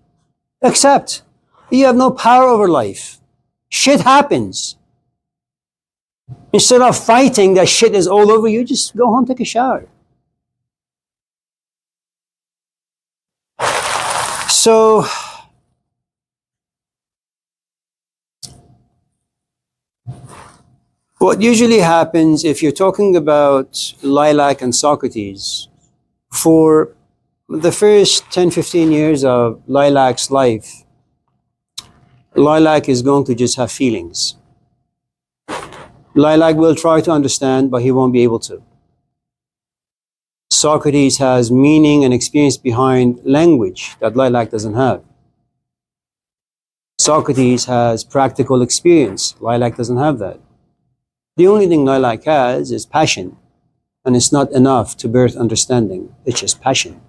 Except you have no power over life. Shit happens. Instead of fighting that shit is all over you, just go home, take a shower. So, What usually happens if you're talking about Lilac and Socrates, for the first 10, 15 years of Lilac's life, Lilac is going to just have feelings. Lilac will try to understand, but he won't be able to. Socrates has meaning and experience behind language that Lilac doesn't have. Socrates has practical experience. Lilac doesn't have that. The only thing Lilac has is passion, and it's not enough to birth understanding. It's just passion.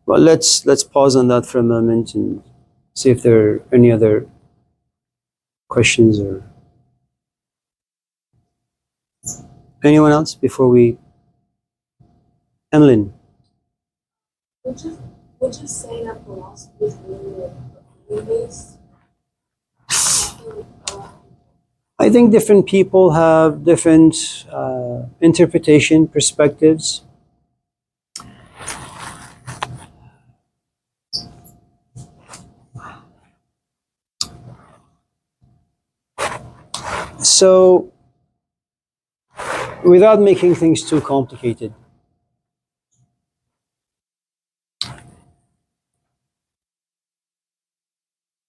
Well, let's pause on that for a moment and see if there are any other questions or anyone else before we. Emlyn. Would you say that philosophy is really based? I think different people have different interpretation perspectives. So, without making things too complicated,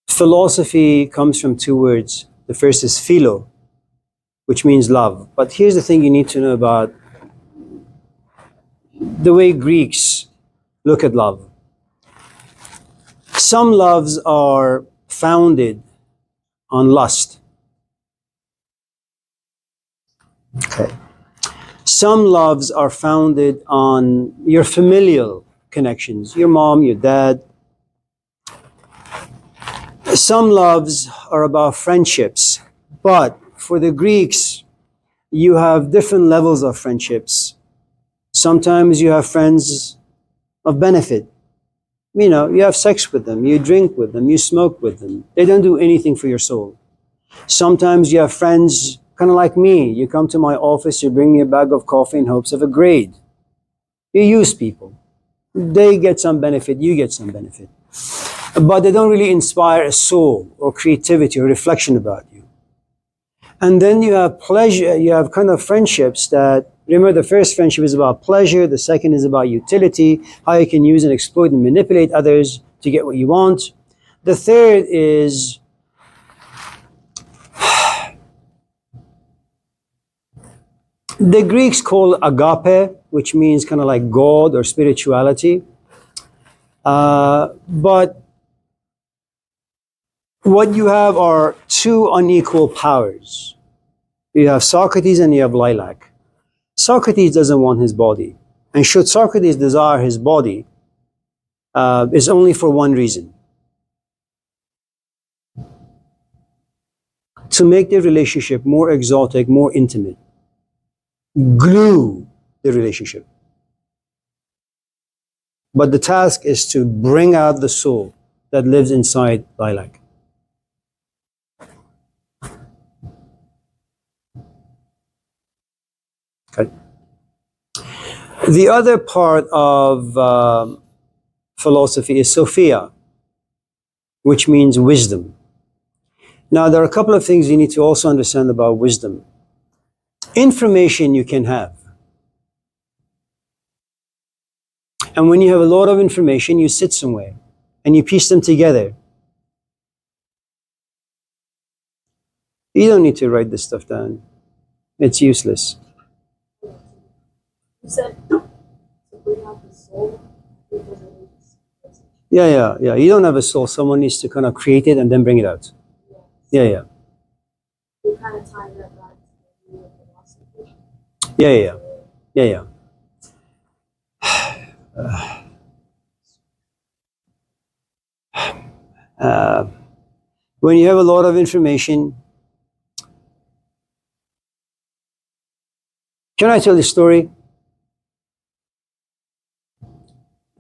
philosophy comes from two words. The first is philo, which means love. But here's the thing you need to know about the way Greeks look at love. Some loves are founded on lust. Okay. Some loves are founded on your familial connections, your mom, your dad. Some loves are about friendships, but for the Greeks, you have different levels of friendships. Sometimes you have friends of benefit. You know, you have sex with them, you drink with them, you smoke with them. They don't do anything for your soul. Sometimes you have friends kind of like me. You come to my office, you bring me a bag of coffee in hopes of a grade. You use people. They get some benefit, you get some benefit. But they don't really inspire a soul or creativity or reflection about you. And then you have pleasure, you have kind of friendships that, remember, the first friendship is about pleasure, the second is about utility, how you can use and exploit and manipulate others to get what you want. The third is the Greeks call agape, which means kind of like God or spirituality. But what you have are two unequal powers. You have Socrates and you have Lilac. Socrates doesn't want his body. And should Socrates desire his body, is only for one reason. To make the relationship more exotic, more intimate. Glue the relationship. But the task is to bring out the soul that lives inside Lilac. Okay. The other part of philosophy is Sophia, which means wisdom. Now, there are a couple of things you need to also understand about wisdom. Information you can have. And when you have a lot of information, you sit somewhere and you piece them together. You don't need to write this stuff down. It's useless. You said to bring out the soul. Yeah. You don't have a soul. Someone needs to kind of create it and then bring it out. Yeah. You kind of tie that back to the philosophy. Yeah. When you have a lot of information, can I tell the story?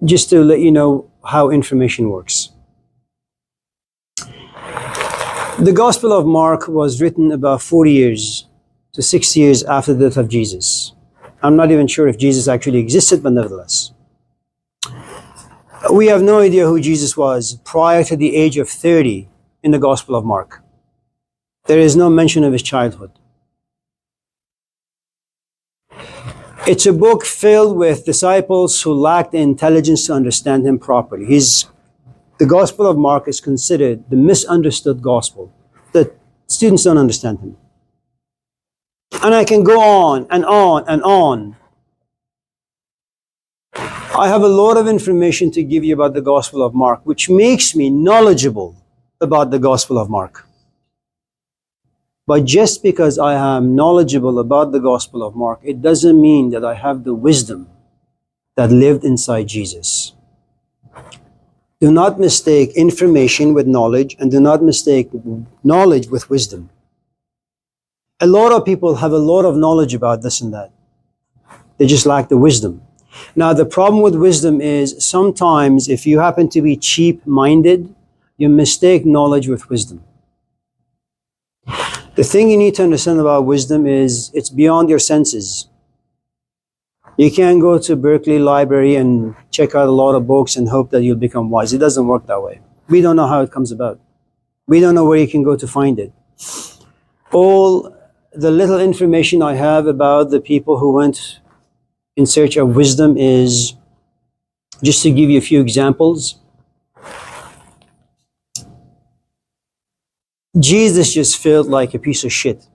Just to let you know how information works. The Gospel of Mark was written about 40 years to 6 years after the death of Jesus. I'm not even sure if Jesus actually existed, but nevertheless. We have no idea who Jesus was prior to the age of 30 in the Gospel of Mark. There is no mention of his childhood. It's a book filled with disciples who lacked the intelligence to understand him properly. The Gospel of Mark is considered the misunderstood gospel. The students don't understand him. And I can go on and on and on. I have a lot of information to give you about the Gospel of Mark, which makes me knowledgeable about the Gospel of Mark. But just because I am knowledgeable about the Gospel of Mark, it doesn't mean that I have the wisdom that lived inside Jesus. Do not mistake information with knowledge, and do not mistake knowledge with wisdom. A lot of people have a lot of knowledge about this and that. They just lack the wisdom. Now, the problem with wisdom is sometimes if you happen to be cheap-minded, you mistake knowledge with wisdom. The thing you need to understand about wisdom is it's beyond your senses. You can't go to Berkeley Library and check out a lot of books and hope that you'll become wise. It doesn't work that way. We don't know how it comes about. We don't know where you can go to find it. All the little information I have about the people who went in search of wisdom is, just to give you a few examples, Jesus just felt like a piece of shit.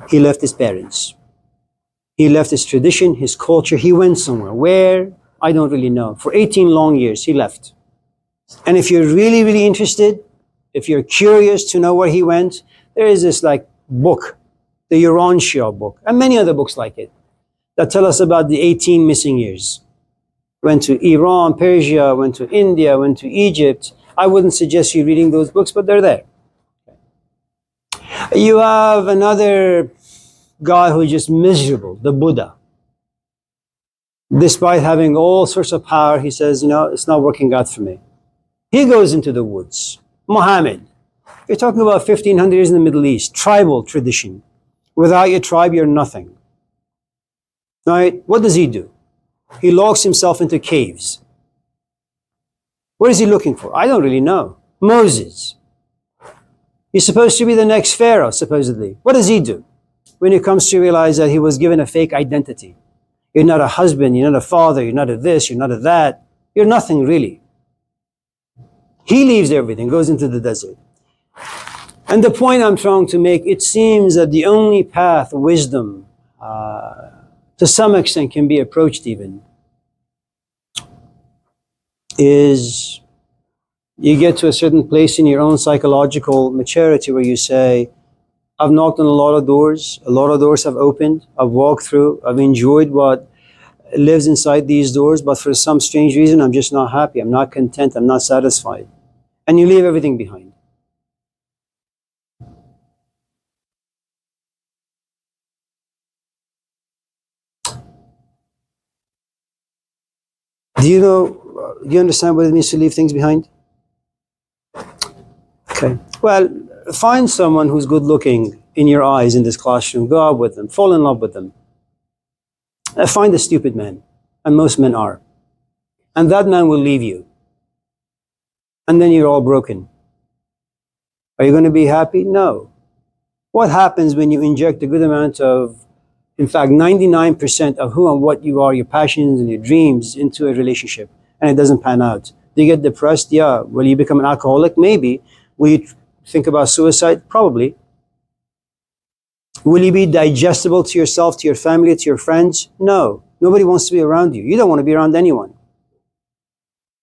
He left his parents. He left his tradition, his culture. He went somewhere. Where? I don't really know. For 18 long years, he left. And if you're really, really interested, if you're curious to know where he went, there is this book, the Urantia book, and many other books like it, that tell us about the 18 missing years. Went to Iran, Persia, went to India, went to Egypt. I wouldn't suggest you reading those books, but they're there. You have another guy who is just miserable, the Buddha. Despite having all sorts of power, he says, it's not working out for me. He goes into the woods. Muhammad. You're talking about 1500 years in the Middle East, tribal tradition. Without your tribe, you're nothing. Right? What does he do? He locks himself into caves. What is he looking for? I don't really know. Moses. He's supposed to be the next Pharaoh, supposedly. What does he do when he comes to realize that he was given a fake identity? You're not a husband, you're not a father, you're not a this, you're not a that. You're nothing really. He leaves everything, goes into the desert. And the point I'm trying to make, it seems that the only path wisdom, to some extent can be approached even, is you get to a certain place in your own psychological maturity where you say, I've knocked on a lot of doors have opened, I've walked through, I've enjoyed what lives inside these doors, but for some strange reason, I'm just not happy, I'm not content, I'm not satisfied. And you leave everything behind. Do you understand what it means to leave things behind? Okay. Well, find someone who's good looking in your eyes in this classroom. Go out with them. Fall in love with them. Find a stupid man. And most men are. And that man will leave you. And then you're all broken. Are you going to be happy? No. What happens when you inject a good amount of, in fact, 99% of who and what you are, your passions and your dreams, into a relationship, and it doesn't pan out? Do you get depressed? Yeah. Will you become an alcoholic? Maybe. Will you think about suicide? Probably. Will you be digestible to yourself, to your family, to your friends? No. Nobody wants to be around you. You don't want to be around anyone.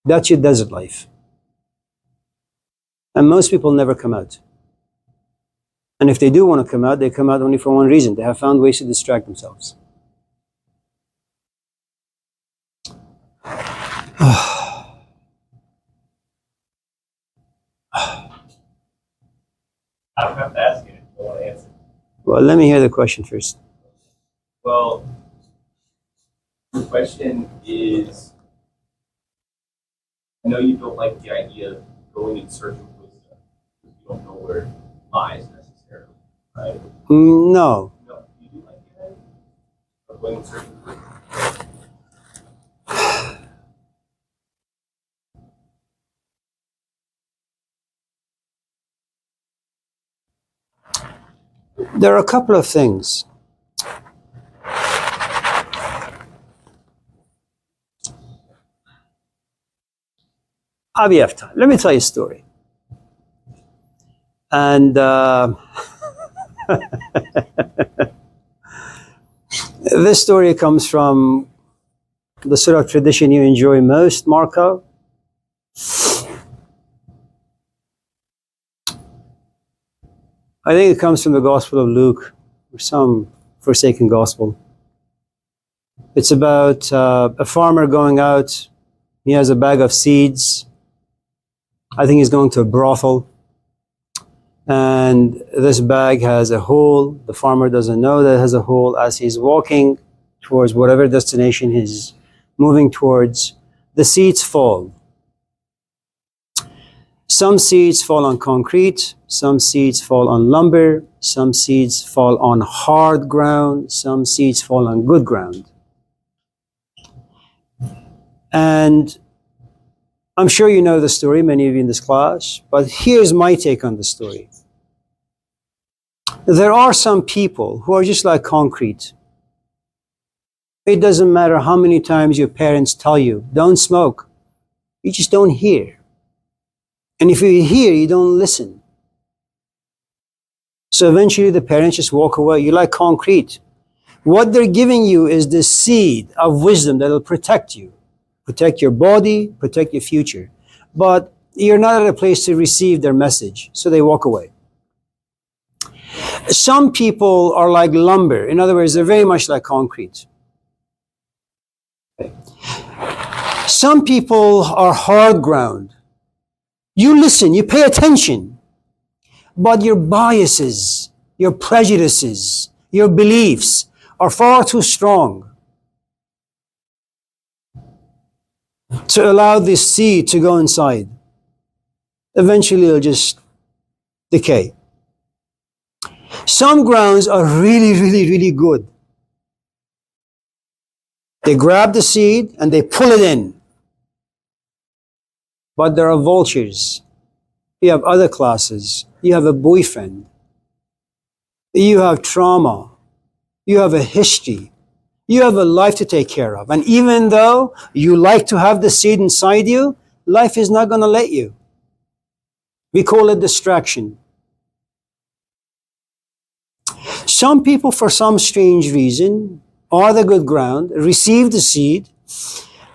That's your desert life. And most people never come out. And if they do want to come out, they come out only for one reason. They have found ways to distract themselves. I don't have to ask you. I want to answer. Well, let me hear the question first. Well, the question is, I know you don't like the idea of going in search of wisdom because you don't know where it lies necessarily, right? No. No, you do like the idea of going in search of There are a couple of things. We have time. Let me tell you a story. And this story comes from the sort of tradition you enjoy most, Marco. I think it comes from the Gospel of Luke, or some forsaken gospel. It's about a farmer going out. He has a bag of seeds. I think he's going to a brothel. And this bag has a hole. The farmer doesn't know that it has a hole. As he's walking towards whatever destination he's moving towards, the seeds fall. Some seeds fall on concrete, some seeds fall on lumber, some seeds fall on hard ground, some seeds fall on good ground. And I'm sure you know the story, many of you in this class, but here's my take on the story. There are some people who are just like concrete. It doesn't matter how many times your parents tell you, don't smoke. You just don't hear. And if you hear, you don't listen. So eventually the parents just walk away. You're like concrete. What they're giving you is the seed of wisdom that will protect you. Protect your body, protect your future. But you're not at a place to receive their message, so they walk away. Some people are like lumber. In other words, they're very much like concrete. Some people are hard ground. You listen, you pay attention, but your biases, your prejudices, your beliefs are far too strong to allow this seed to go inside. Eventually it'll just decay. Some grounds are really, really, really good. They grab the seed and they pull it in. But there are vultures. You have other classes. You have a boyfriend. You have trauma. You have a history. You have a life to take care of. And even though you like to have the seed inside you, life is not going to let you. We call it distraction. Some people, for some strange reason, are the good ground, receive the seed,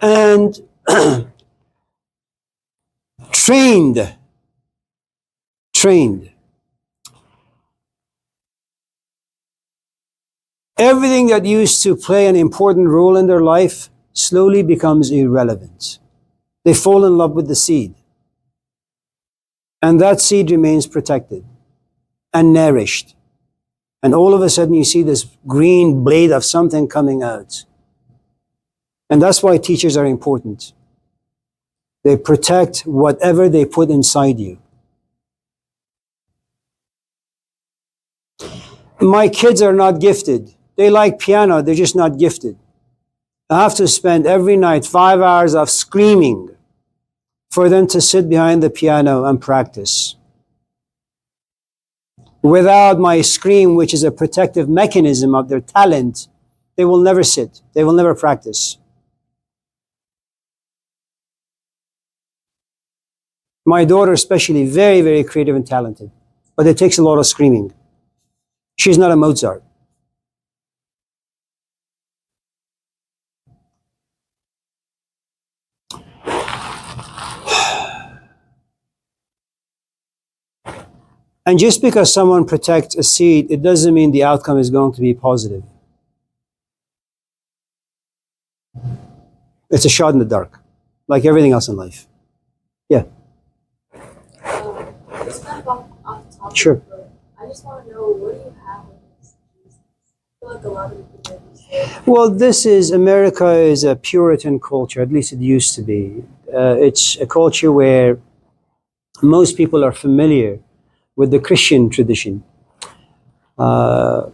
and trained. Everything that used to play an important role in their life slowly becomes irrelevant. They fall in love with the seed. And that seed remains protected and nourished. And all of a sudden you see this green blade of something coming out. And that's why teachers are important. They protect whatever they put inside you. My kids are not gifted. They like piano, they're just not gifted. I have to spend every night 5 hours of screaming for them to sit behind the piano and practice. Without my scream, which is a protective mechanism of their talent, they will never sit. They will never practice. My daughter especially, very, very creative and talented, but it takes a lot of screaming. She's not a Mozart. And just because someone protects a seed, it doesn't mean the outcome is going to be positive. It's a shot in the dark, like everything else in life. Yeah. It's kind of off the topic, Sure. but I just want to know, what do you have against Jesus? I feel like a lot of the people that you say. Well, America is a Puritan culture, at least it used to be. It's a culture where most people are familiar with the Christian tradition. What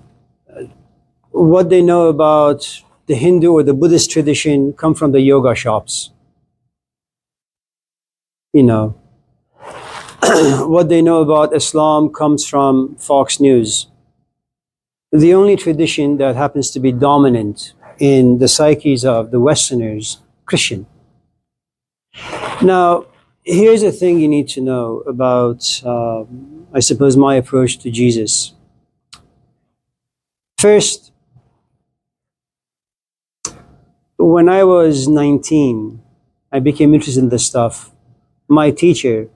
they know about the Hindu or the Buddhist tradition come from the yoga shops. You know, what they know about Islam comes from Fox News. the only tradition that happens to be dominant in the psyches of the Westerners, Christian. Now, here's a thing you need to know about, I suppose, my approach to Jesus. First, when I was 19, I became interested in this stuff. My teacher,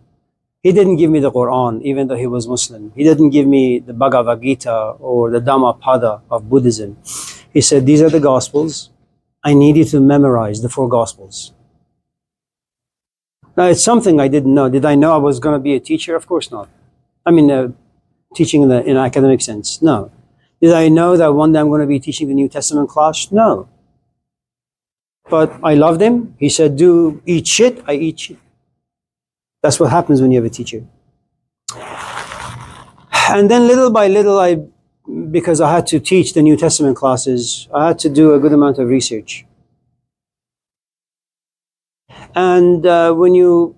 he didn't give me the Quran, even though he was Muslim. He didn't give me the Bhagavad Gita or the Dhammapada of Buddhism. He said, these are the Gospels. I need you to memorize the 4 Gospels. Now, it's something I didn't know. Did I know I was going to be a teacher? Of course not. I mean, teaching in an academic sense. No. Did I know that one day I'm going to be teaching the New Testament class? No. But I loved him. He said, eat shit. I eat shit. That's what happens when you have a teacher. And then little by little, because I had to teach the New Testament classes, I had to do a good amount of research. And when you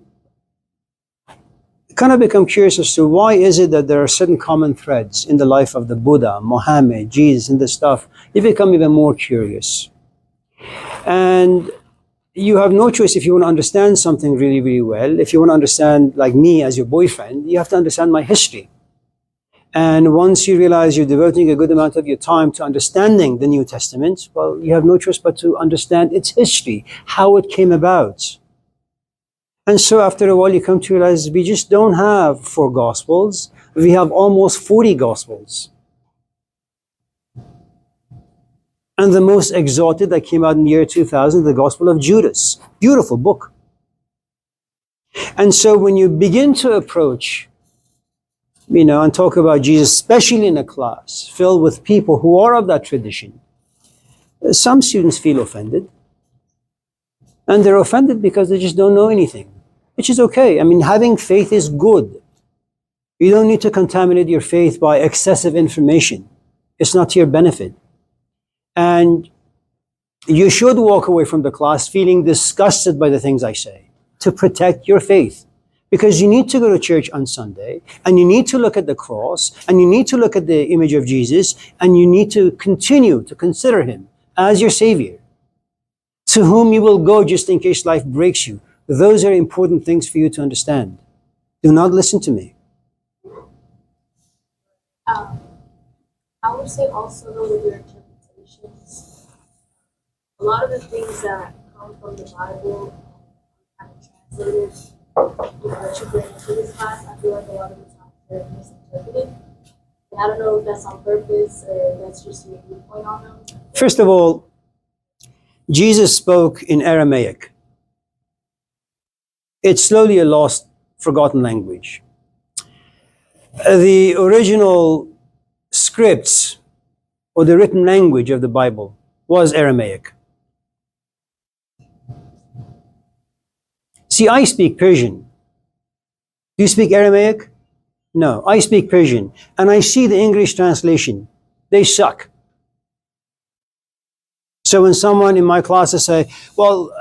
kind of become curious as to why is it that there are certain common threads in the life of the Buddha, Muhammad, Jesus, and this stuff, you become even more curious. And you have no choice if you want to understand something really, really well. If you want to understand, like me as your boyfriend, you have to understand my history. And once you realize you're devoting a good amount of your time to understanding the New Testament, well, you have no choice but to understand its history, how it came about. And so after a while, you come to realize we just don't have 4 Gospels. We have almost 40 Gospels. And the most exalted that came out in the year 2000, the Gospel of Judas. Beautiful book. And so when you begin to approach, and talk about Jesus, especially in a class filled with people who are of that tradition, some students feel offended. And they're offended because they just don't know anything, which is okay. I mean, having faith is good. You don't need to contaminate your faith by excessive information. It's not to your benefit. And you should walk away from the class feeling disgusted by the things I say to protect your faith. Because you need to go to church on Sunday, and you need to look at the cross, and you need to look at the image of Jesus, and you need to continue to consider him as your Savior, to whom you will go just in case life breaks you. Those are important things for you to understand. Do not listen to me. I would say also though with your interpretations, a lot of the things that come from the Bible kind of translated, that you bring into this class, I feel like a lot of the times they're misinterpreted. And I don't know if that's on purpose or that's just your viewpoint on them. First of all, Jesus spoke in Aramaic. It's slowly a lost, forgotten language. The original scripts or the written language of the Bible was Aramaic. See, I speak Persian. Do you speak Aramaic? No, I speak Persian. And I see the English translation. They suck. So when someone in my classes say, well,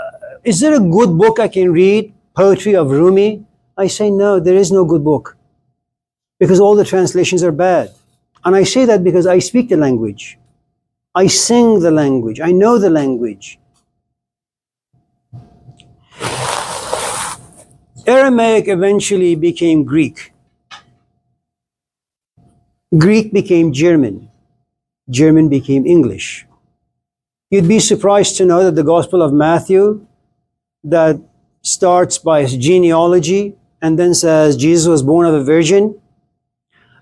is there a good book I can read? Poetry of Rumi? I say, no, there is no good book. Because all the translations are bad. And I say that because I speak the language. I sing the language. I know the language. Aramaic eventually became Greek. Greek became German. German became English. You'd be surprised to know that the Gospel of Matthew, that starts by his genealogy and then says Jesus was born of a virgin,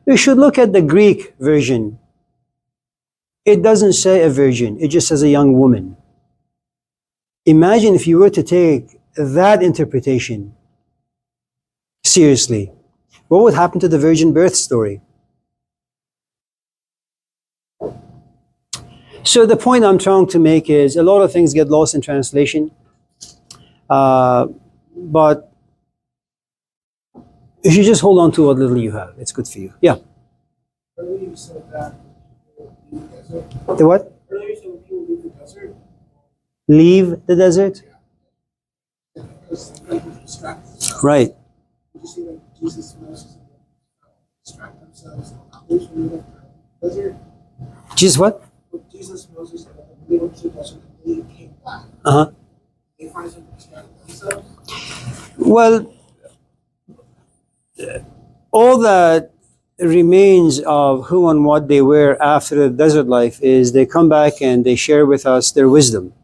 you should look at the Greek version. It doesn't say a virgin, it just says a young woman. Imagine if you were to take that interpretation seriously. What would happen to the virgin birth story? So the point I'm trying to make is a lot of things get lost in translation. But you should just hold on to what little you have. It's good for you. Yeah. Earlier you said that people leave the desert. The what? Earlier you said people leave the desert. Leave the desert? Because people distract. Right. Would you say that Jesus and Moses distract themselves away from the desert? Jesus what? With Jesus, Moses, and they went to the desert, they came back. Uh-huh. They find something to themselves. Well, all that remains of who and what they were after the desert life is they come back and they share with us their wisdom.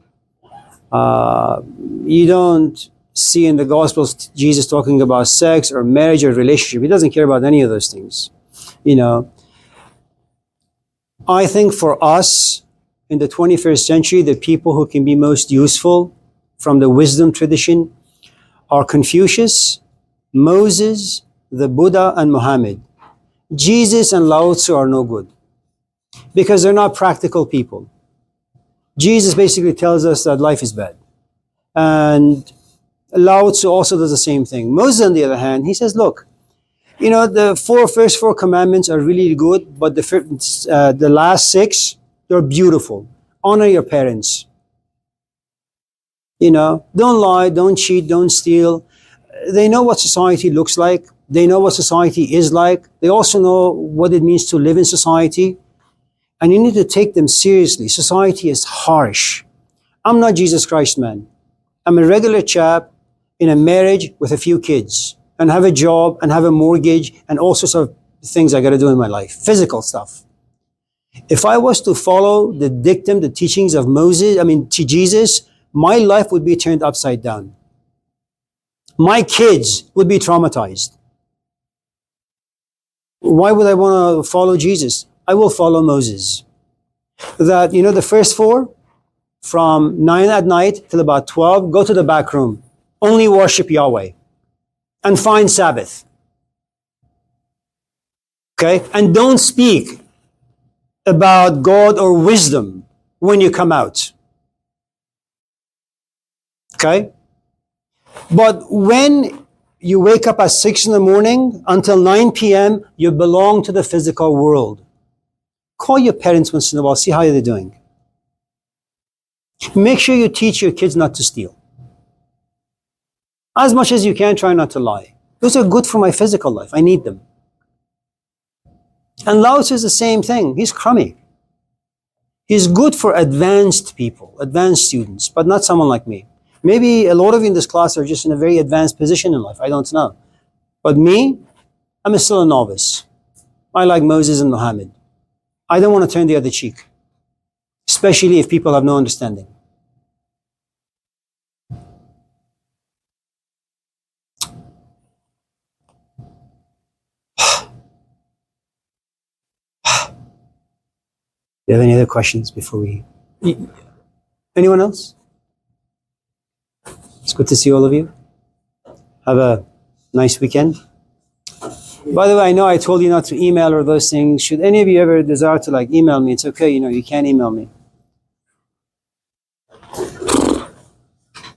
You don't see in the Gospels Jesus talking about sex or marriage or relationship. He doesn't care about any of those things. You know, I think for us in the 21st century, the people who can be most useful from the wisdom tradition are Confucius, Moses, the Buddha, and Muhammad. Jesus and Lao Tzu are no good because they're not practical people. Jesus basically tells us that life is bad. And Lao Tzu also does the same thing. Moses, on the other hand, he says, look, you know, the first four commandments are really good, but the last six, they're beautiful. Honor your parents. You know, don't lie, don't cheat, don't steal. They know what society looks like. They know what society is like. They also know what it means to live in society. And you need to take them seriously. Society is harsh. I'm not Jesus Christ, man. I'm a regular chap in a marriage with a few kids and have a job and have a mortgage and all sorts of things I got to do in my life, physical stuff. If I was to follow the dictum, the teachings of Jesus, my life would be turned upside down. My kids would be traumatized. Why would I want to follow Jesus? I will follow Moses. That, you know, the first four, from 9 at night till about 12, go to the back room. Only worship Yahweh. And find Sabbath. Okay? And don't speak about God or wisdom when you come out. Okay? But when you wake up at 6 in the morning until 9 p.m., you belong to the physical world. Call your parents once in a while, see how they're doing. Make sure you teach your kids not to steal. As much as you can, try not to lie. Those are good for my physical life. I need them. And Lao Tzu is the same thing. He's crummy. He's good for advanced people, advanced students, but not someone like me. Maybe a lot of you in this class are just in a very advanced position in life. I don't know. But me, I'm still a novice. I like Moses and Muhammad. I don't want to turn the other cheek, especially if people have no understanding. Do you have any other questions before we... Anyone else? It's good to see all of you. Have a nice weekend. By the way, I know I told you not to email or those things. Should any of you ever desire to email me, it's okay, you can email me.